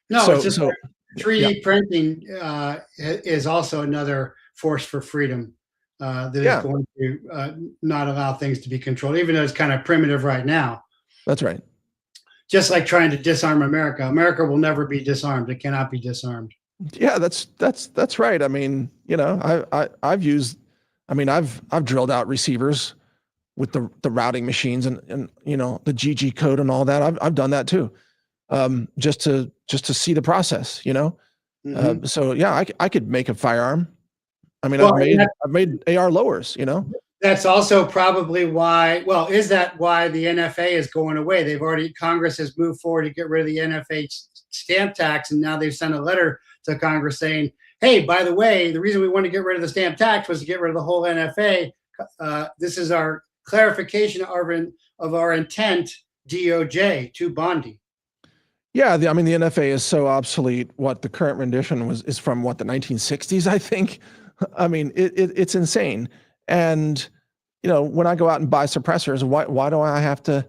No, it's just 3D printing is also another force for freedom that is going to not allow things to be controlled, even though it's kind of primitive right now. That's right. Just like trying to disarm America. America will never be disarmed. It cannot be disarmed. Yeah, that's right. I mean, I've used I mean, I've drilled out receivers with the routing machines and the GG code and all that. I've done that too, just to see the process. So yeah, I could make a firearm. I mean, Well, I've made AR lowers. that's also probably why. Well, is that why the NFA is going away? Congress has moved forward to get rid of the NFA stamp tax, and now they've sent a letter to Congress saying, "Hey, by the way, the reason we want to get rid of the stamp tax was to get rid of the whole NFA. This is our clarification of our intent, DOJ to Bondi." Yeah, the NFA is so obsolete. What the current rendition is from the 1960s, I think. I mean, it's insane. And when I go out and buy suppressors, why do I have to,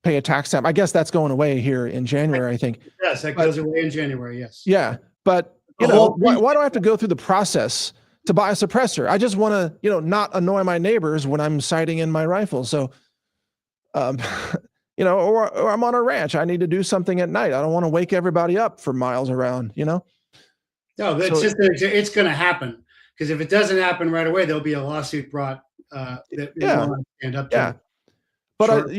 pay a tax stamp? I guess that's going away here in January, I think. Yes, that goes away in January. Yes. Yeah, but why do I have to go through the process to buy a suppressor? I just want to, not annoy my neighbors when I'm sighting in my rifle. So, or I'm on a ranch. I need to do something at night. I don't want to wake everybody up for miles around. No, it's going to happen, because if it doesn't happen right away, there'll be a lawsuit brought that will stand up to. Yeah, but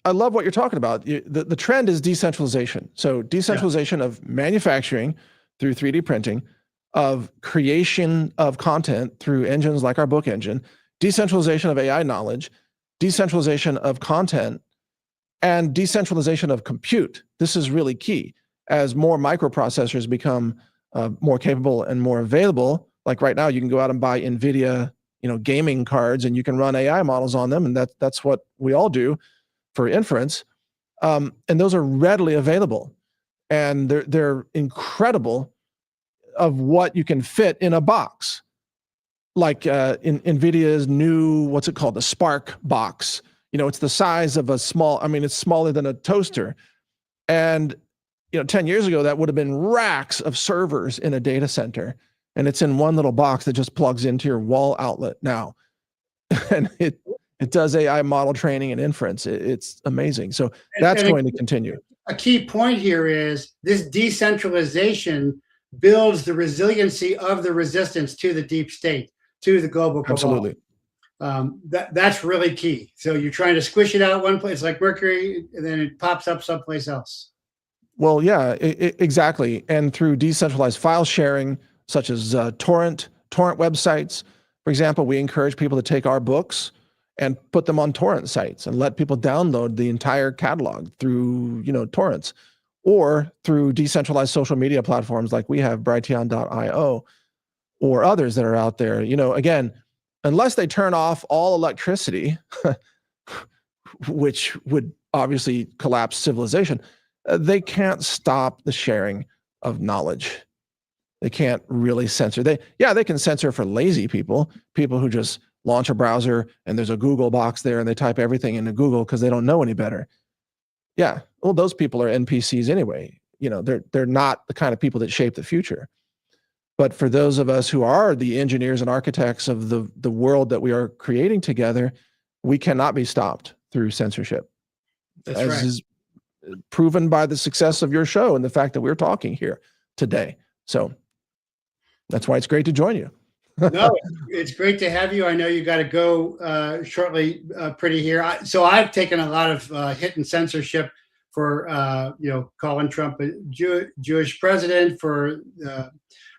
I love what you're talking about. The trend is decentralization. So decentralization of manufacturing through 3D printing, of creation of content through engines like our book engine, decentralization of AI knowledge, decentralization of content, and decentralization of compute. This is really key. As more microprocessors become more capable and more available, like right now, you can go out and buy NVIDIA, gaming cards, and you can run AI models on them, and that's what we all do for inference. And those are readily available, and they're incredible of what you can fit in a box. Like in NVIDIA's new, what's it called? The Spark box. It's the size of it's smaller than a toaster. And 10 years ago, that would have been racks of servers in a data center. And it's in one little box that just plugs into your wall outlet now. And it does AI model training and inference. It's amazing. So that's going to continue. A key point here is this decentralization builds the resiliency of the resistance to the deep state, to the global cabal. Absolutely. That's really key. So you're trying to squish it out one place, like mercury, and then it pops up someplace else. Well, yeah, exactly. And through decentralized file sharing, such as torrent websites, for example, we encourage people to take our books and put them on torrent sites and let people download the entire catalog through, torrents, or through decentralized social media platforms like we have, Brighteon.io, or others that are out there. Again, unless they turn off all electricity, which would obviously collapse civilization, they can't stop the sharing of knowledge. They can't really censor. They can censor for lazy people who just launch a browser and there's a Google box there and they type everything into Google because they don't know any better. Yeah, well, those people are NPCs anyway. They're not the kind of people that shape the future. But for those of us who are the engineers and architects of the world that we are creating together, we cannot be stopped through censorship. That's as right. Is proven by the success of your show and the fact that we're talking here today. So that's why it's great to join you. No, it's great to have you. I know you got to go shortly, pretty here. So I've taken a lot of hit and censorship for calling Trump a Jewish president, for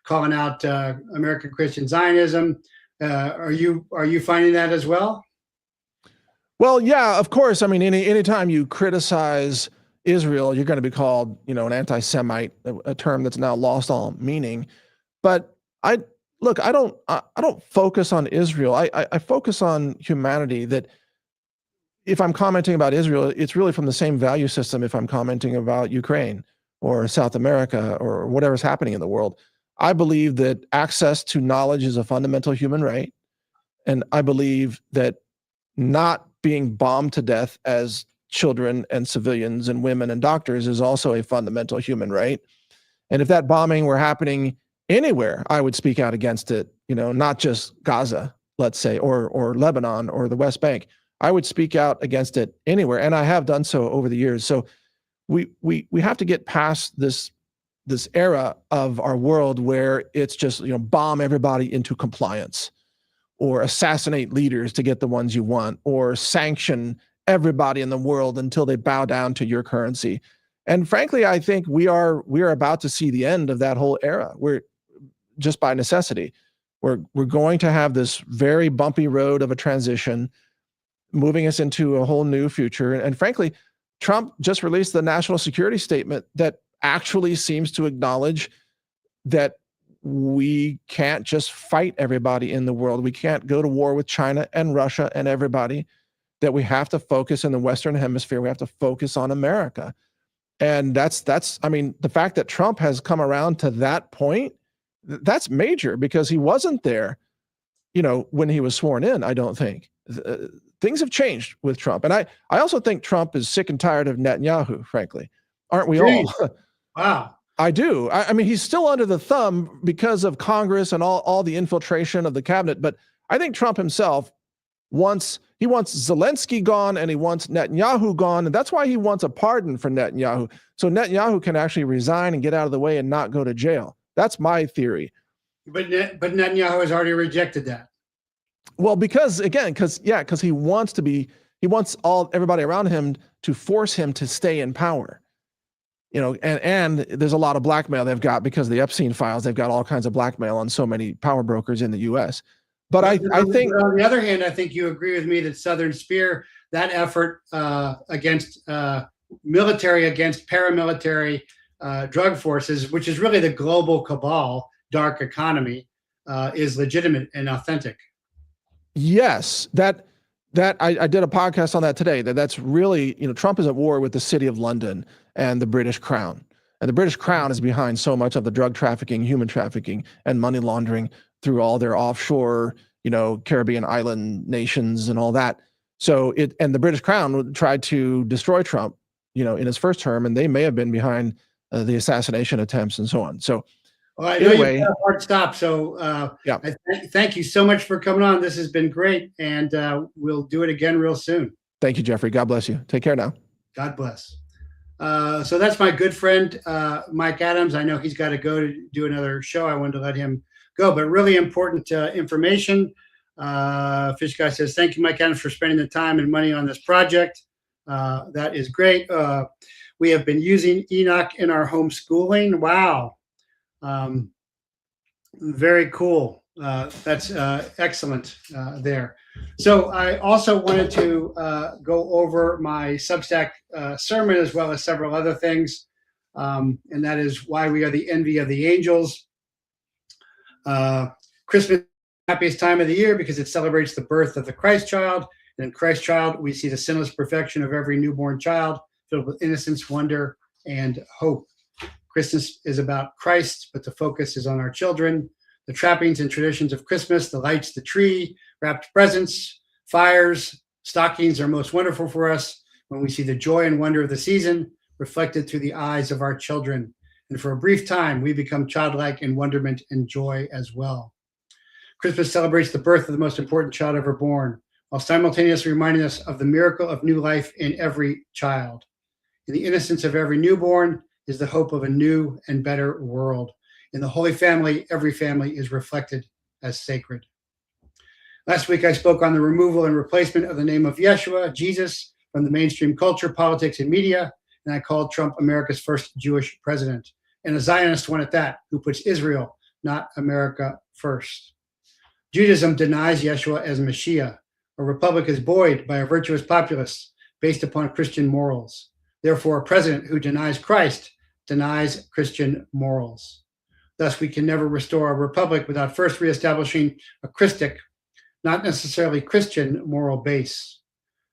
calling out American Christian Zionism. Are you finding that as well? Well, yeah, of course. I mean, anytime you criticize Israel, you're going to be called, an anti-Semite, a term that's now lost all meaning. But I don't focus on Israel. I focus on humanity. That if I'm commenting about Israel, it's really from the same value system if I'm commenting about Ukraine or South America or whatever's happening in the world. I believe that access to knowledge is a fundamental human right. And I believe that not being bombed to death as children and civilians and women and doctors is also a fundamental human right. And if that bombing were happening anywhere, I would speak out against it, not just Gaza, let's say, or Lebanon or the West Bank. I would speak out against it anywhere. And I have done so over the years. So we have to get past this era of our world where it's just, bomb everybody into compliance. or assassinate leaders to get the ones you want, or sanction everybody in the world until they bow down to your currency. And frankly, I think we are about to see the end of that whole era. We're just by necessity. We're going to have this very bumpy road of a transition, moving us into a whole new future. And frankly, Trump just released the national security statement that actually seems to acknowledge that we can't just fight everybody in the world. We can't go to war with China and Russia and everybody, that we have to focus in the Western Hemisphere. We have to focus on America. And that's, I mean, the fact that Trump has come around to that point, that's major, because he wasn't there, when he was sworn in, I don't think. Things have changed with Trump. And I also think Trump is sick and tired of Netanyahu, frankly. Aren't we all? Wow. I do. I mean, he's still under the thumb because of Congress and all the infiltration of the cabinet. But I think Trump himself wants Zelensky gone, and he wants Netanyahu gone. And that's why he wants a pardon for Netanyahu. So Netanyahu can actually resign and get out of the way and not go to jail. That's my theory. But Netanyahu has already rejected that. Well, because he wants everybody around him to force him to stay in power. And there's a lot of blackmail they've got because of the Epstein files. They've got all kinds of blackmail on so many power brokers in the U.S. But I think, on the other hand, I think you agree with me that Southern Spear, that effort against military against paramilitary drug forces, which is really the global cabal, dark economy, is legitimate and authentic. Yes, that I did a podcast on that today. That's really, Trump is at war with the City of London and the British Crown. And the British Crown is behind so much of the drug trafficking, human trafficking, and money laundering through all their offshore, Caribbean island nations and all that. So the British Crown tried to destroy Trump, in his first term, and they may have been behind the assassination attempts and so on. So well, I know anyway, you've got a hard stop. So yeah, thank you so much for coming on. This has been great, and we'll do it again real soon. Thank you, Jeffrey. God bless you. Take care now. God bless. So that's my good friend, Mike Adams. I know he's got to go to do another show. I wanted to let him go, but really important information. Fish Guy says, thank you, Mike Adams, for spending the time and money on this project. That is great. We have been using Enoch in our homeschooling. Wow. Very cool. That's excellent there. So I also wanted to go over my Substack sermon, as well as several other things. And that is why we are the envy of the angels. Christmas, happiest time of the year, because it celebrates the birth of the Christ child. And in Christ child, we see the sinless perfection of every newborn child, filled with innocence, wonder, and hope. Christmas is about Christ, but the focus is on our children. The trappings and traditions of Christmas, the lights, the tree, wrapped presents, fires, stockings are most wonderful for us when we see the joy and wonder of the season reflected through the eyes of our children. And for a brief time, we become childlike in wonderment and joy as well. Christmas celebrates the birth of the most important child ever born, while simultaneously reminding us of the miracle of new life in every child. In the innocence of every newborn is the hope of a new and better world. In the Holy Family, every family is reflected as sacred. Last week, I spoke on the removal and replacement of the name of Yeshua, Jesus, from the mainstream culture, politics, and media, and I called Trump America's first Jewish president, and a Zionist one at that, who puts Israel, not America, first. Judaism denies Yeshua as Mashiach. A republic is buoyed by a virtuous populace based upon Christian morals. Therefore, a president who denies Christ denies Christian morals. Thus, we can never restore a republic without first reestablishing a Christic, not necessarily Christian, moral base.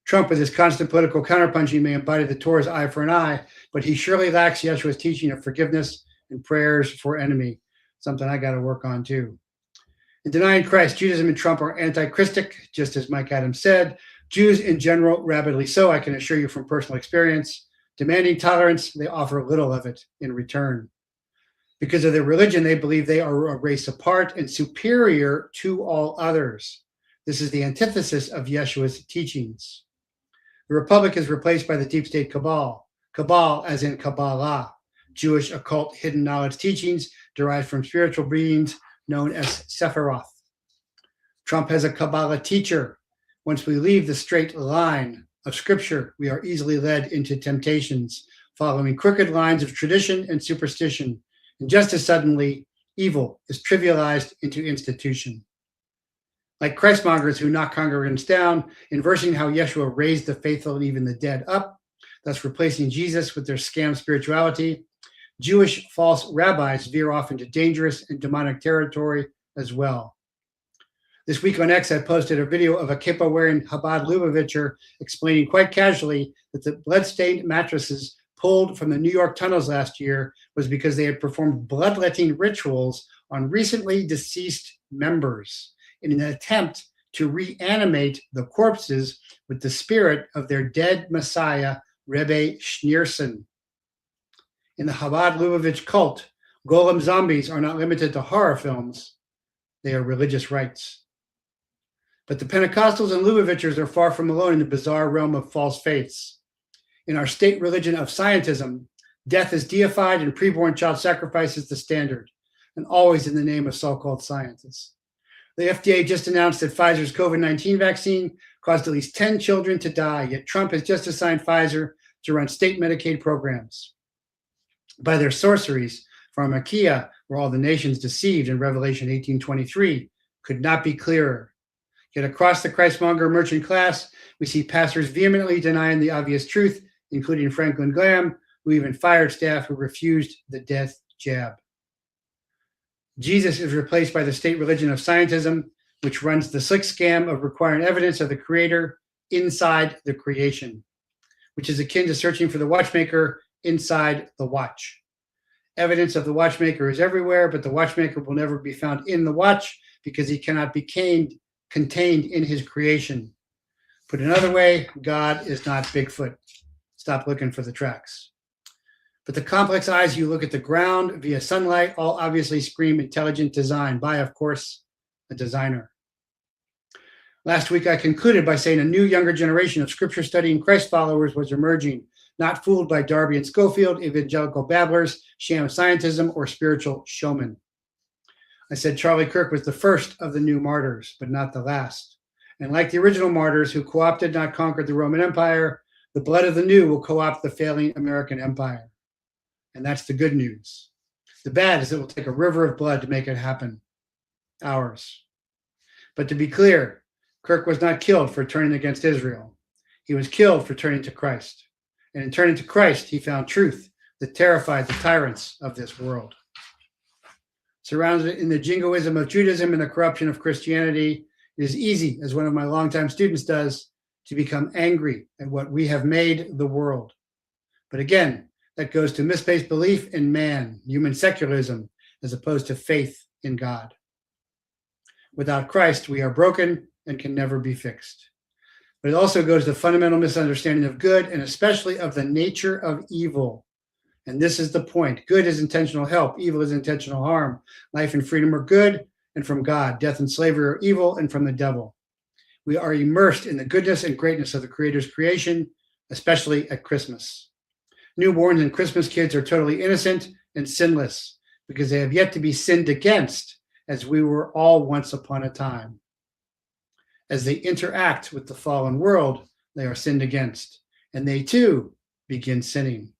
Trump, with his constant political counterpunching, may embody the Torah's eye for an eye, but he surely lacks Yeshua's teaching of forgiveness and prayers for enemy, something I got to work on too. In denying Christ, Judaism and Trump are anti-Christic, just as Mike Adams said. Jews in general, rabidly so, I can assure you from personal experience. Demanding tolerance, they offer little of it in return. Because of their religion, they believe they are a race apart and superior to all others. This is the antithesis of Yeshua's teachings. The republic is replaced by the deep state cabal. Cabal, as in Kabbalah, Jewish occult hidden knowledge teachings derived from spiritual beings known as Sephiroth. Trump has a Kabbalah teacher. Once we leave the straight line of scripture, we are easily led into temptations, following crooked lines of tradition and superstition. And just as suddenly, evil is trivialized into institution. Like Christmongers who knock congregants down, inversing how Yeshua raised the faithful and even the dead up, thus replacing Jesus with their scam spirituality, Jewish false rabbis veer off into dangerous and demonic territory as well. This week on X, I posted a video of a kippah-wearing Chabad Lubavitcher explaining quite casually that the blood-stained mattresses pulled from the New York tunnels last year was because they had performed bloodletting rituals on recently deceased members in an attempt to reanimate the corpses with the spirit of their dead Messiah, Rebbe Schneerson. In the Chabad Lubavitch cult, golem zombies are not limited to horror films. They are religious rites. But the Pentecostals and Lubavitchers are far from alone in the bizarre realm of false faiths. In our state religion of scientism, death is deified and preborn child sacrifice is the standard, and always in the name of so-called scientists. The FDA just announced that Pfizer's COVID-19 vaccine caused at least 10 children to die, yet Trump has just assigned Pfizer to run state Medicaid programs. By their sorceries, pharmakia, where all the nations deceived in Revelation 18:23, could not be clearer. Yet across the Christmonger merchant class, we see pastors vehemently denying the obvious truth, including Franklin Graham, who even fired staff who refused the death jab. Jesus is replaced by the state religion of scientism, which runs the slick scam of requiring evidence of the creator inside the creation, which is akin to searching for the watchmaker inside the watch. Evidence of the watchmaker is everywhere, but the watchmaker will never be found in the watch because he cannot be contained in his creation. Put another way, God is not Bigfoot. Stop looking for the tracks. But the complex eyes you look at the ground via sunlight all obviously scream intelligent design by, of course, a designer. Last week, I concluded by saying a new younger generation of scripture studying Christ followers was emerging, not fooled by Darby and Schofield, evangelical babblers, sham scientism, or spiritual showmen. I said Charlie Kirk was the first of the new martyrs, but not the last. And like the original martyrs who co-opted, not conquered the Roman Empire, the blood of the new will co-opt the failing American empire. And that's the good news. The bad is it will take a river of blood to make it happen. Ours. But to be clear, Kirk was not killed for turning against Israel. He was killed for turning to Christ. And in turning to Christ, he found truth that terrified the tyrants of this world. Surrounded in the jingoism of Judaism and the corruption of Christianity, it is easy, as one of my longtime students does, to become angry at what we have made the world. But again, that goes to misplaced belief in man, human secularism, as opposed to faith in God. Without Christ, we are broken and can never be fixed. But it also goes to fundamental misunderstanding of good and especially of the nature of evil. And this is the point. Good is intentional help. Evil is intentional harm. Life and freedom are good and from God. Death and slavery are evil and from the devil. We are immersed in the goodness and greatness of the Creator's creation, especially at Christmas. Newborns and Christmas kids are totally innocent and sinless because they have yet to be sinned against, as we were all once upon a time. As they interact with the fallen world, they are sinned against, and they too begin sinning.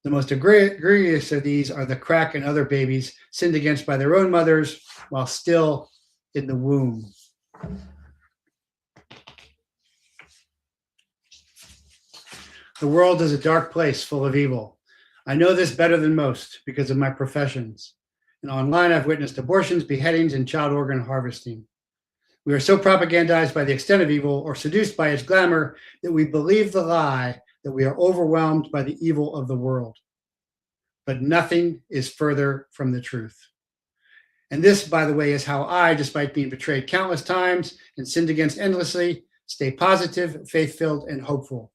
The most egregious of these are the crack and other babies sinned against by their own mothers while still in the womb. The world is a dark place full of evil. I know this better than most because of my professions. And online, I've witnessed abortions, beheadings, and child organ harvesting. We are so propagandized by the extent of evil or seduced by its glamour that we believe the lie that we are overwhelmed by the evil of the world. But nothing is further from the truth. And this, by the way, is how I, despite being betrayed countless times and sinned against endlessly, stay positive, faith-filled, and hopeful.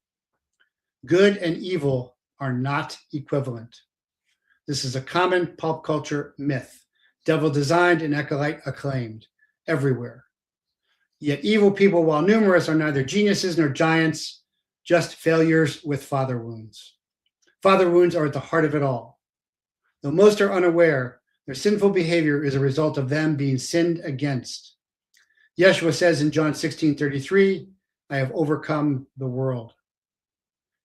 Good and evil are not equivalent. This is a common pulp culture myth, devil designed and acolyte acclaimed everywhere. Yet evil people, while numerous, are neither geniuses nor giants, just failures with father wounds. Father wounds are at the heart of it all. Though most are unaware, their sinful behavior is a result of them being sinned against. Yeshua says in John 16:33, I have overcome the world.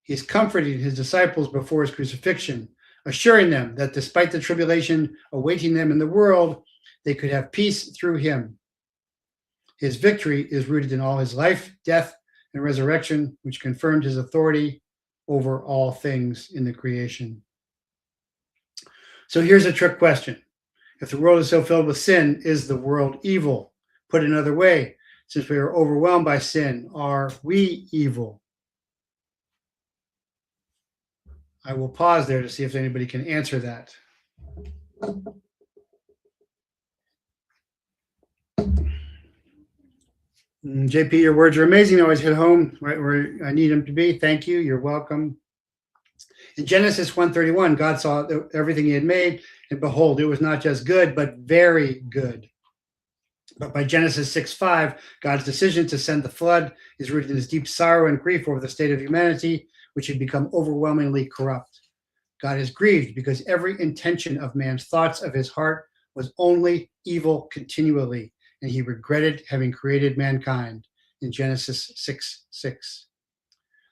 He is comforting his disciples before his crucifixion, assuring them that despite the tribulation awaiting them in the world, they could have peace through him. His victory is rooted in all his life, death, and resurrection, which confirmed his authority over all things in the creation. So here's a trick question. If the world is so filled with sin, is the world evil? Put another way, since we are overwhelmed by sin, are we evil? I will pause there to see if anybody can answer that. JP, your words are amazing. Always hit home right where I need them to be. Thank you. You're welcome. In Genesis 1:31, God saw everything he had made, and behold, it was not just good, but very good. But by Genesis 6:5, God's decision to send the flood is rooted in his deep sorrow and grief over the state of humanity, which had become overwhelmingly corrupt. God is grieved because every intention of man's thoughts of his heart was only evil continually, and he regretted having created mankind in Genesis 6:6.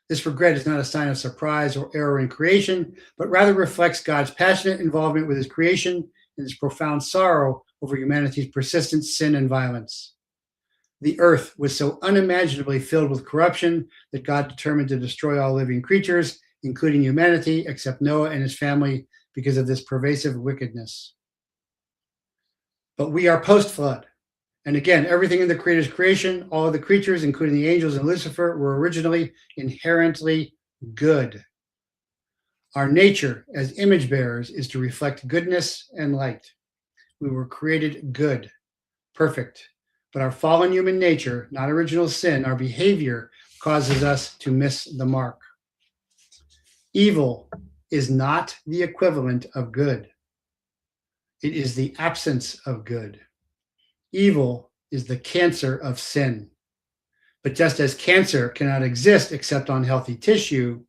This regret is not a sign of surprise or error in creation, but rather reflects God's passionate involvement with his creation and his profound sorrow over humanity's persistent sin and violence. The earth was so unimaginably filled with corruption that God determined to destroy all living creatures, including humanity, except Noah and his family, because of this pervasive wickedness. But we are post-flood. And again, everything in the Creator's creation, all of the creatures, including the angels and Lucifer, were originally inherently good. Our nature as image bearers is to reflect goodness and light. We were created good, perfect. But our fallen human nature, not original sin, our behavior causes us to miss the mark. Evil is not the equivalent of good. It is the absence of good. Evil is the cancer of sin. But just as cancer cannot exist except on healthy tissue,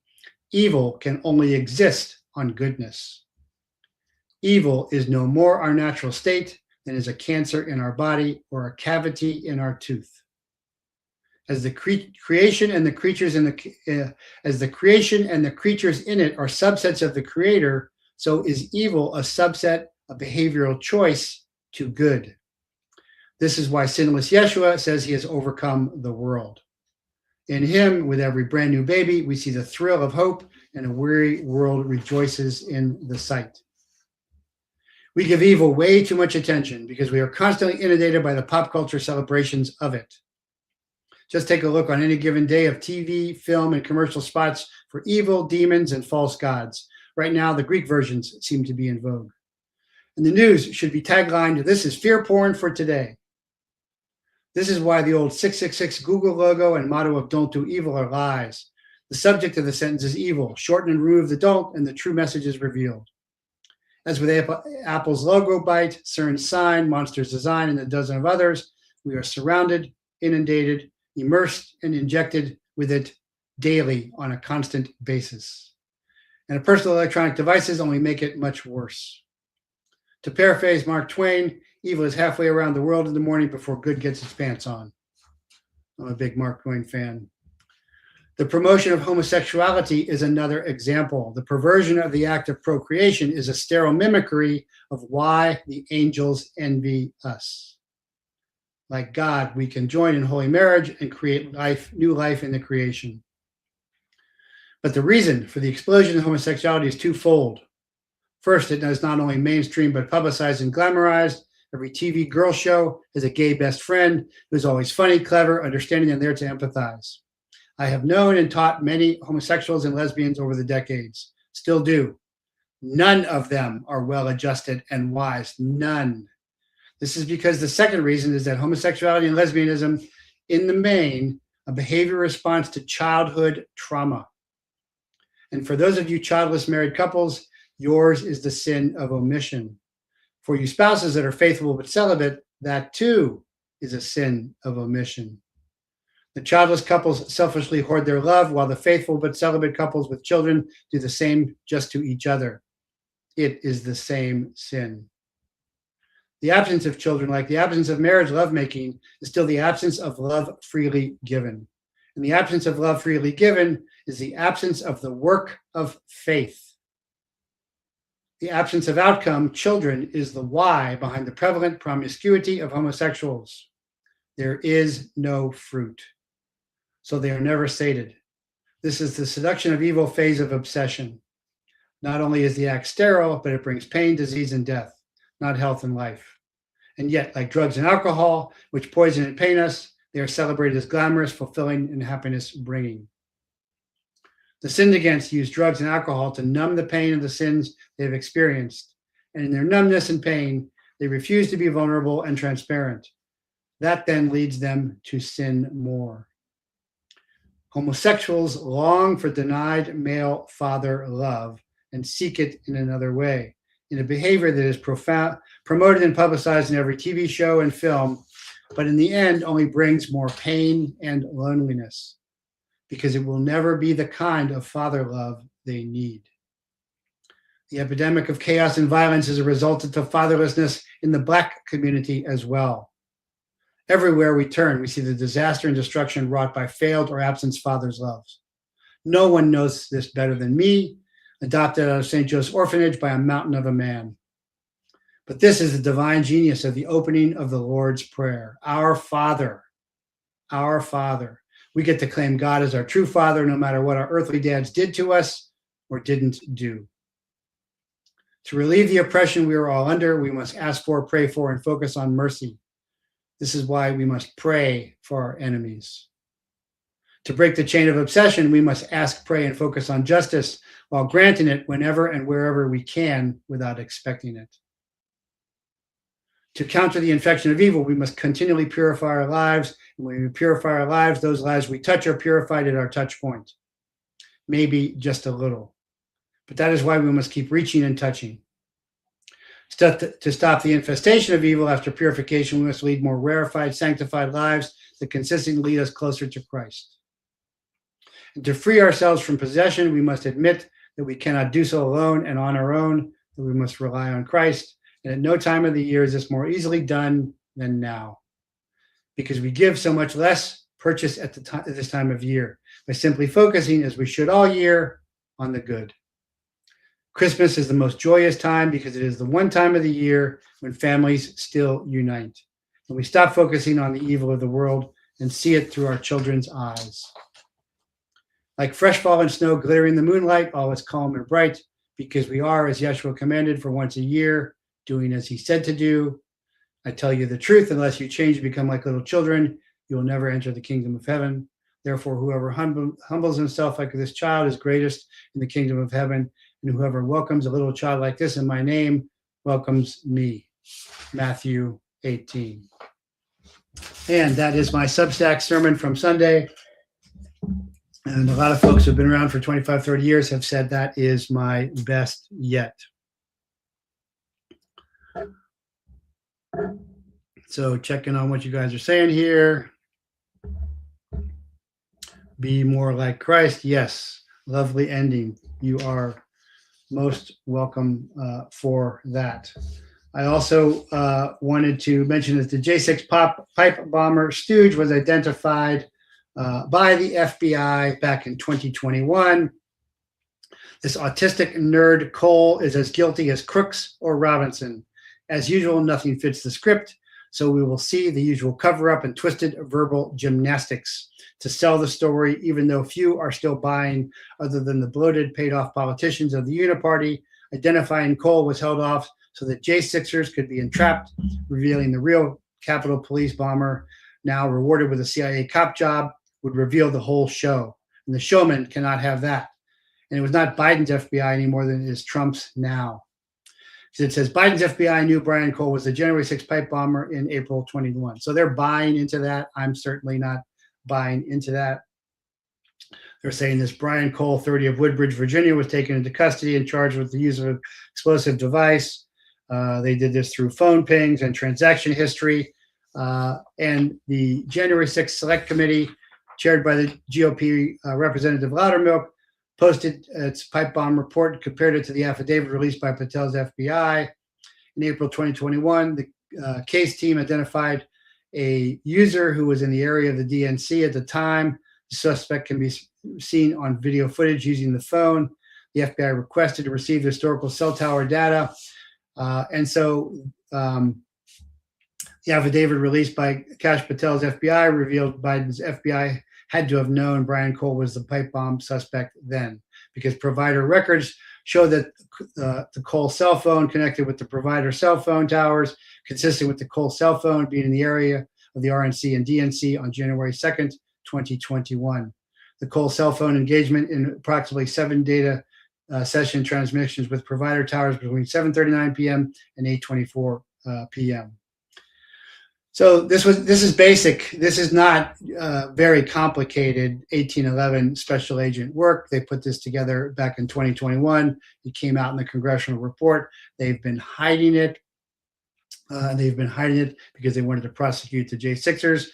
evil can only exist on goodness. Evil is no more our natural state than is a cancer in our body or a cavity in our tooth. As the creation and the creatures in it are subsets of the Creator, so is evil a subset, a behavioral choice to good. This is why sinless Yeshua says he has overcome the world. In him, with every brand new baby, we see the thrill of hope, and a weary world rejoices in the sight. We give evil way too much attention because we are constantly inundated by the pop culture celebrations of it. Just take a look on any given day of TV, film, and commercial spots for evil, demons, and false gods. Right now, the Greek versions seem to be in vogue. And the news should be taglined, "This is fear porn for today." This is why the old 666 Google logo and motto of "Don't do evil" are lies. The subject of the sentence is evil. Shorten and remove the don't, and the true message is revealed. As with Apple's logo bite, CERN's sign, Monster's design, and a dozen of others, we are surrounded, inundated, immersed, and injected with it daily on a constant basis. And personal electronic devices only make it much worse. To paraphrase Mark Twain, evil is halfway around the world in the morning before good gets its pants on. I'm a big Mark Twain fan. The promotion of homosexuality is another example. The perversion of the act of procreation is a sterile mimicry of why the angels envy us. Like God, we can join in holy marriage and create life, new life in the creation. But the reason for the explosion of homosexuality is twofold. First, it is not only mainstream but publicized and glamorized. Every TV girl show has a gay best friend who's always funny, clever, understanding, and there to empathize. I have known and taught many homosexuals and lesbians over the decades, still do. None of them are well-adjusted and wise, none. This is because the second reason is that homosexuality and lesbianism, in the main, a behavior response to childhood trauma. And for those of you childless married couples, yours is the sin of omission. For you spouses that are faithful but celibate, that too is a sin of omission. The childless couples selfishly hoard their love, while the faithful but celibate couples with children do the same just to each other. It is the same sin. The absence of children, like the absence of marriage, lovemaking, is still the absence of love freely given. And the absence of love freely given is the absence of the work of faith. The absence of outcome, children, is the why behind the prevalent promiscuity of homosexuals. There is no fruit, so they are never sated. This is the seduction of evil phase of obsession. Not only is the act sterile, but it brings pain, disease, and death, not health and life. And yet, like drugs and alcohol, which poison and pain us, they are celebrated as glamorous, fulfilling, and happiness-bringing. The sinned against use drugs and alcohol to numb the pain of the sins they have experienced. And in their numbness and pain, they refuse to be vulnerable and transparent. That then leads them to sin more. Homosexuals long for denied male father love and seek it in another way, in a behavior that is promoted and publicized in every TV show and film, but in the end only brings more pain and loneliness, because it will never be the kind of father love they need. The epidemic of chaos and violence is a result of fatherlessness in the Black community as well. Everywhere we turn, we see the disaster and destruction wrought by failed or absent fathers' loves. No one knows this better than me, adopted out of St. Joseph's Orphanage by a mountain of a man. But this is the divine genius of the opening of the Lord's Prayer. Our Father, our Father. We get to claim God as our true Father, no matter what our earthly dads did to us or didn't do. To relieve the oppression we are all under, we must ask for, pray for, and focus on mercy. This is why we must pray for our enemies. To break the chain of obsession, we must ask, pray, and focus on justice while granting it whenever and wherever we can without expecting it. To counter the infection of evil, we must continually purify our lives. And when we purify our lives, those lives we touch are purified at our touch point. Maybe just a little. But that is why we must keep reaching and touching. To stop the infestation of evil after purification, we must lead more rarefied, sanctified lives that consistently lead us closer to Christ. And to free ourselves from possession, we must admit that we cannot do so alone and on our own, that we must rely on Christ. And at no time of the year is this more easily done than now, because we give so much less purchase at this time of year by simply focusing, as we should all year, on the good. Christmas is the most joyous time because it is the one time of the year when families still unite, and we stop focusing on the evil of the world and see it through our children's eyes. Like fresh fallen snow glittering in the moonlight, all is calm and bright, because we are, as Yeshua commanded, for once a year, doing as he said to do. I tell you the truth, unless you change and become like little children, you will never enter the kingdom of heaven. Therefore, whoever humbles himself like this child is greatest in the kingdom of heaven. And whoever welcomes a little child like this in my name welcomes me. Matthew 18. And that is my Substack sermon from Sunday. And a lot of folks who have been around for 25, 30 years have said that is my best yet. So checking on what you guys are saying here. Be more like Christ. Yes. Lovely ending. You are most welcome for that. I also wanted to mention that the J6 pipe bomber STOOGE was identified by the FBI back in 2021. This autistic nerd Cole is as guilty as Crooks or Robinson. As usual, nothing fits the script, so we will see the usual cover-up and twisted verbal gymnastics to sell the story, even though few are still buying other than the bloated, paid-off politicians of the Uniparty. Identifying Cole was held off so that J6ers could be entrapped, revealing the real Capitol Police bomber, now rewarded with a CIA cop job, would reveal the whole show. And the showman cannot have that. And it was not Biden's FBI any more than it is Trump's now. So it says Biden's FBI knew Brian Cole was the January 6th pipe bomber in April 21. So they're buying into that. I'm certainly not buying into that. They're saying this Brian Cole, 30 of Woodbridge, Virginia, was taken into custody and charged with the use of an explosive device. They did this through phone pings and transaction history. And the January 6th Select Committee, chaired by the GOP Representative Loudermilk, posted its pipe bomb report and compared it to the affidavit released by Patel's FBI. In April 2021, the case team identified a user who was in the area of the DNC at the time. The suspect can be seen on video footage using the phone. The FBI requested to receive the historical cell tower data. And so the affidavit released by Kash Patel's FBI revealed Biden's FBI had to have known Brian Cole was the pipe bomb suspect then, because provider records show that the Cole cell phone connected with the provider cell phone towers, consistent with the Cole cell phone being in the area of the RNC and DNC on January 2nd, 2021. The Cole cell phone engagement in approximately 7 data session transmissions with provider towers between 7:39 p.m. and 8:24 p.m. So this is basic. This is not very complicated 1811 special agent work. They put this together back in 2021. It came out in the congressional report. They've been hiding it. Because they wanted to prosecute the J6ers.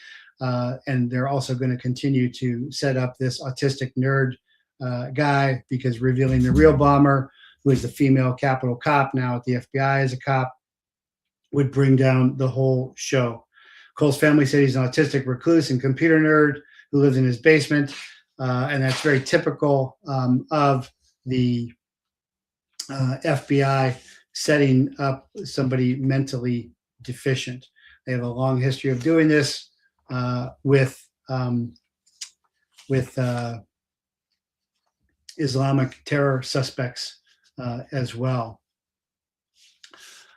And they're also going to continue to set up this autistic nerd guy, because revealing the real bomber, who is the female Capitol cop now at the FBI as a cop, would bring down the whole show. Cole's family said he's an autistic recluse and computer nerd who lives in his basement. And that's very typical of the FBI setting up somebody mentally deficient. They have a long history of doing this with Islamic terror suspects as well.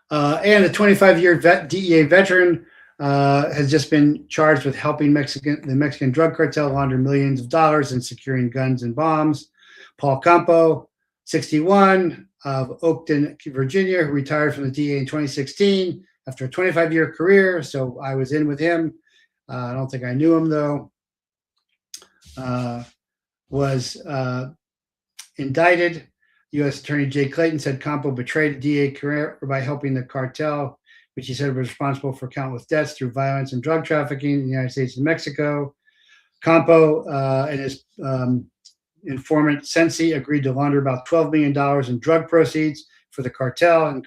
And a 25-year DEA veteran has just been charged with helping the Mexican drug cartel launder millions of dollars and securing guns and bombs. Paul Campo, 61, of Oakton, Virginia, who retired from the DEA in 2016 after a 25-year career. So I was in with him. I don't think I knew him, though. Was indicted. U.S. Attorney Jay Clayton said Campo betrayed the DEA career by helping the cartel, which he said was responsible for countless deaths through violence and drug trafficking in the United States and Mexico. Campo and his informant Sensi agreed to launder about $12 million in drug proceeds for the cartel and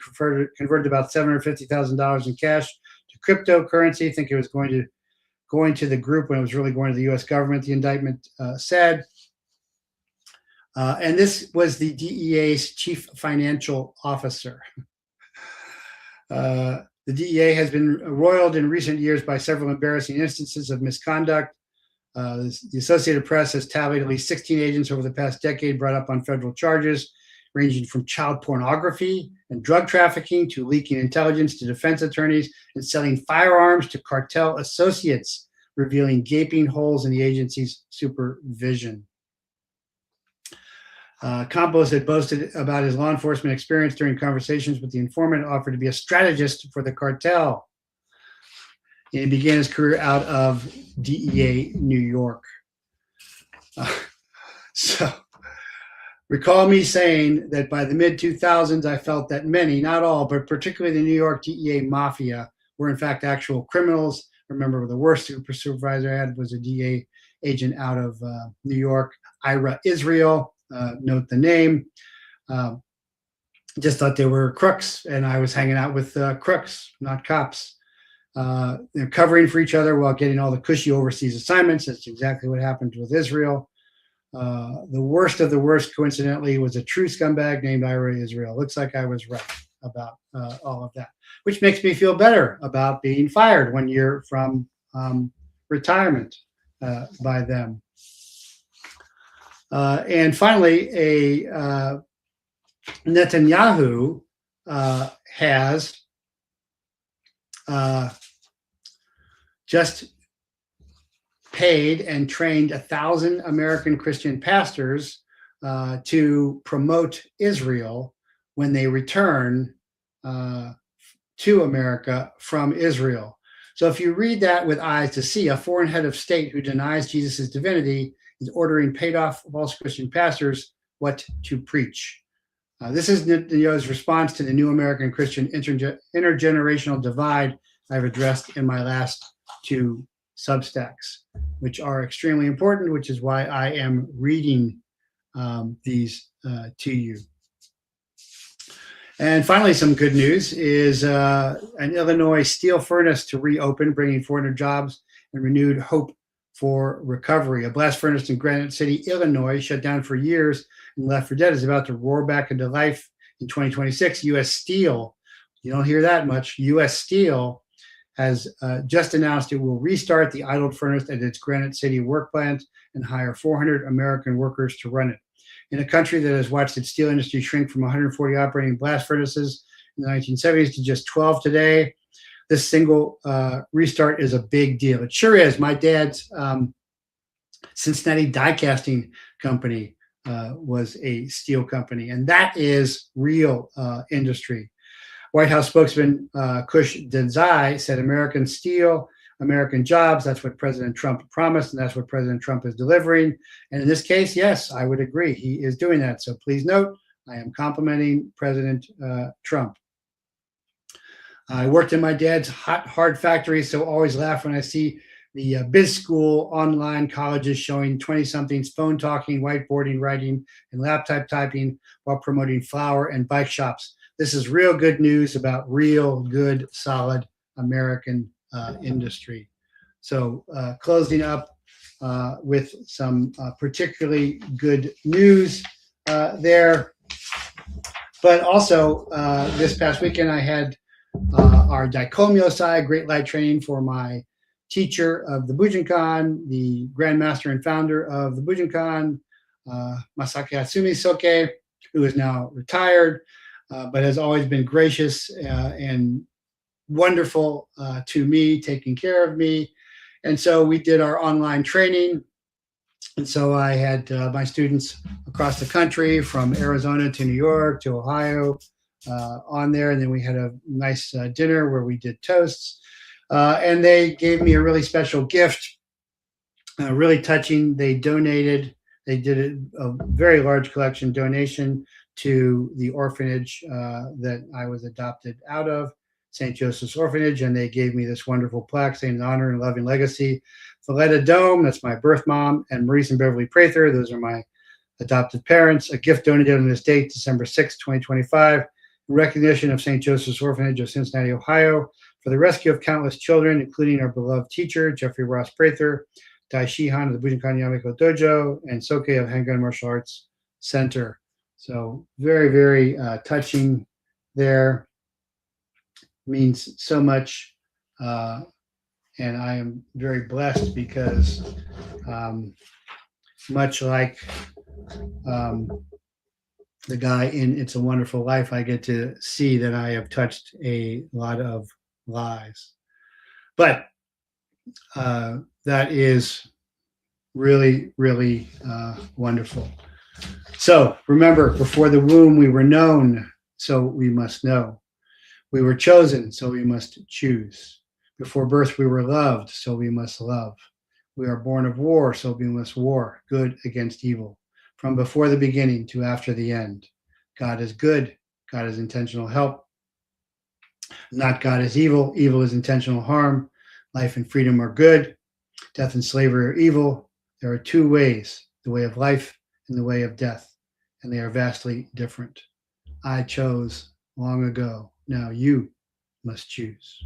converted about $750,000 in cash to cryptocurrency. I think it was going to the group when it was really going to the U.S. government, the indictment said. And this was the DEA's chief financial officer. The DEA has been roiled in recent years by several embarrassing instances of misconduct. The Associated Press has tallied at least 16 agents over the past decade brought up on federal charges, ranging from child pornography and drug trafficking to leaking intelligence to defense attorneys and selling firearms to cartel associates, revealing gaping holes in the agency's supervision. Campos had boasted about his law enforcement experience during conversations with the informant, offered to be a strategist for the cartel. And he began his career out of DEA New York. So recall me saying that by the mid-2000s, I felt that many, not all, but particularly the New York DEA mafia were in fact actual criminals. Remember, the worst supervisor I had was a DEA agent out of New York, Ira Israel. Note the name. Just thought they were crooks, and I was hanging out with crooks, not cops. They're covering for each other while getting all the cushy overseas assignments. That's exactly what happened with Israel. The worst of the worst, coincidentally, was a true scumbag named Ira Israel. Looks like I was right about all of that, which makes me feel better about being fired 1 year from retirement by them. And finally, Netanyahu has just paid and trained 1,000 American Christian pastors to promote Israel when they return to America from Israel. So if you read that with eyes to see, a foreign head of state who denies Jesus' divinity is ordering paid-off false Christian pastors what to preach. This is Netanyahu's response to the new American Christian intergenerational divide I've addressed in my last 2 Substacks, which are extremely important, which is why I am reading these to you. And finally, some good news is an Illinois steel furnace to reopen, bringing 400 jobs and renewed hope for recovery. A blast furnace in Granite City, Illinois, shut down for years and left for dead, is about to roar back into life in 2026. U.S. Steel, you don't hear that much. U.S. Steel has just announced it will restart the idled furnace at its Granite City work plant and hire 400 American workers to run it. In a country that has watched its steel industry shrink from 140 operating blast furnaces in the 1970s to just 12 today, this single restart is a big deal. It sure is. My dad's Cincinnati die casting company was a steel company, and that is real industry. White House spokesman Kush Denzai said, American steel, American jobs, that's what President Trump promised, and that's what President Trump is delivering. And in this case, yes, I would agree. He is doing that. So please note, I am complimenting President Trump. I worked in my dad's hot, hard factory, so always laugh when I see the biz school online colleges showing 20-somethings phone talking, whiteboarding, writing, and laptop typing while promoting flower and bike shops. This is real good news about real good, solid American industry. So closing up with some particularly good news there. But also this past weekend, I had our Daikomyosai Great Light training for my teacher of the Bujinkan, the grandmaster and founder of the Bujinkan, Masaki Hatsumi Soke, who is now retired, but has always been gracious and wonderful to me, taking care of me. And so we did our online training. And so I had my students across the country from Arizona to New York to Ohio on there. And then we had a nice dinner where we did toasts. And they gave me a really special gift, really touching. They donated, they did a very large collection donation to the orphanage that I was adopted out of, St. Joseph's Orphanage, and they gave me this wonderful plaque saying, honor and loving legacy. Valletta Dome, that's my birth mom, and Maurice and Beverly Prather, those are my adopted parents. A gift donated on this date, December 6, 2025, in recognition of St. Joseph's Orphanage of Cincinnati, Ohio, for the rescue of countless children, including our beloved teacher, Jeffrey Ross Prather, Dai Shihan of the Bujinkan Yamiko Dojo, and Soke of Handgun Martial Arts Center. So very, very touching there. Means so much. And I am very blessed because much like the guy in It's a Wonderful Life, I get to see that I have touched a lot of lives. But that is really, really wonderful. So remember, before the womb we were known, so we must know. We were chosen, so we must choose. Before birth we were loved, so we must love. We are born of war, so we must war, good against evil. From before the beginning to after the end. God is good, God is intentional help. Not God is evil, evil is intentional harm. Life and freedom are good, death and slavery are evil. There are two ways, the way of life and the way of death, and they are vastly different. I chose long ago. Now you must choose.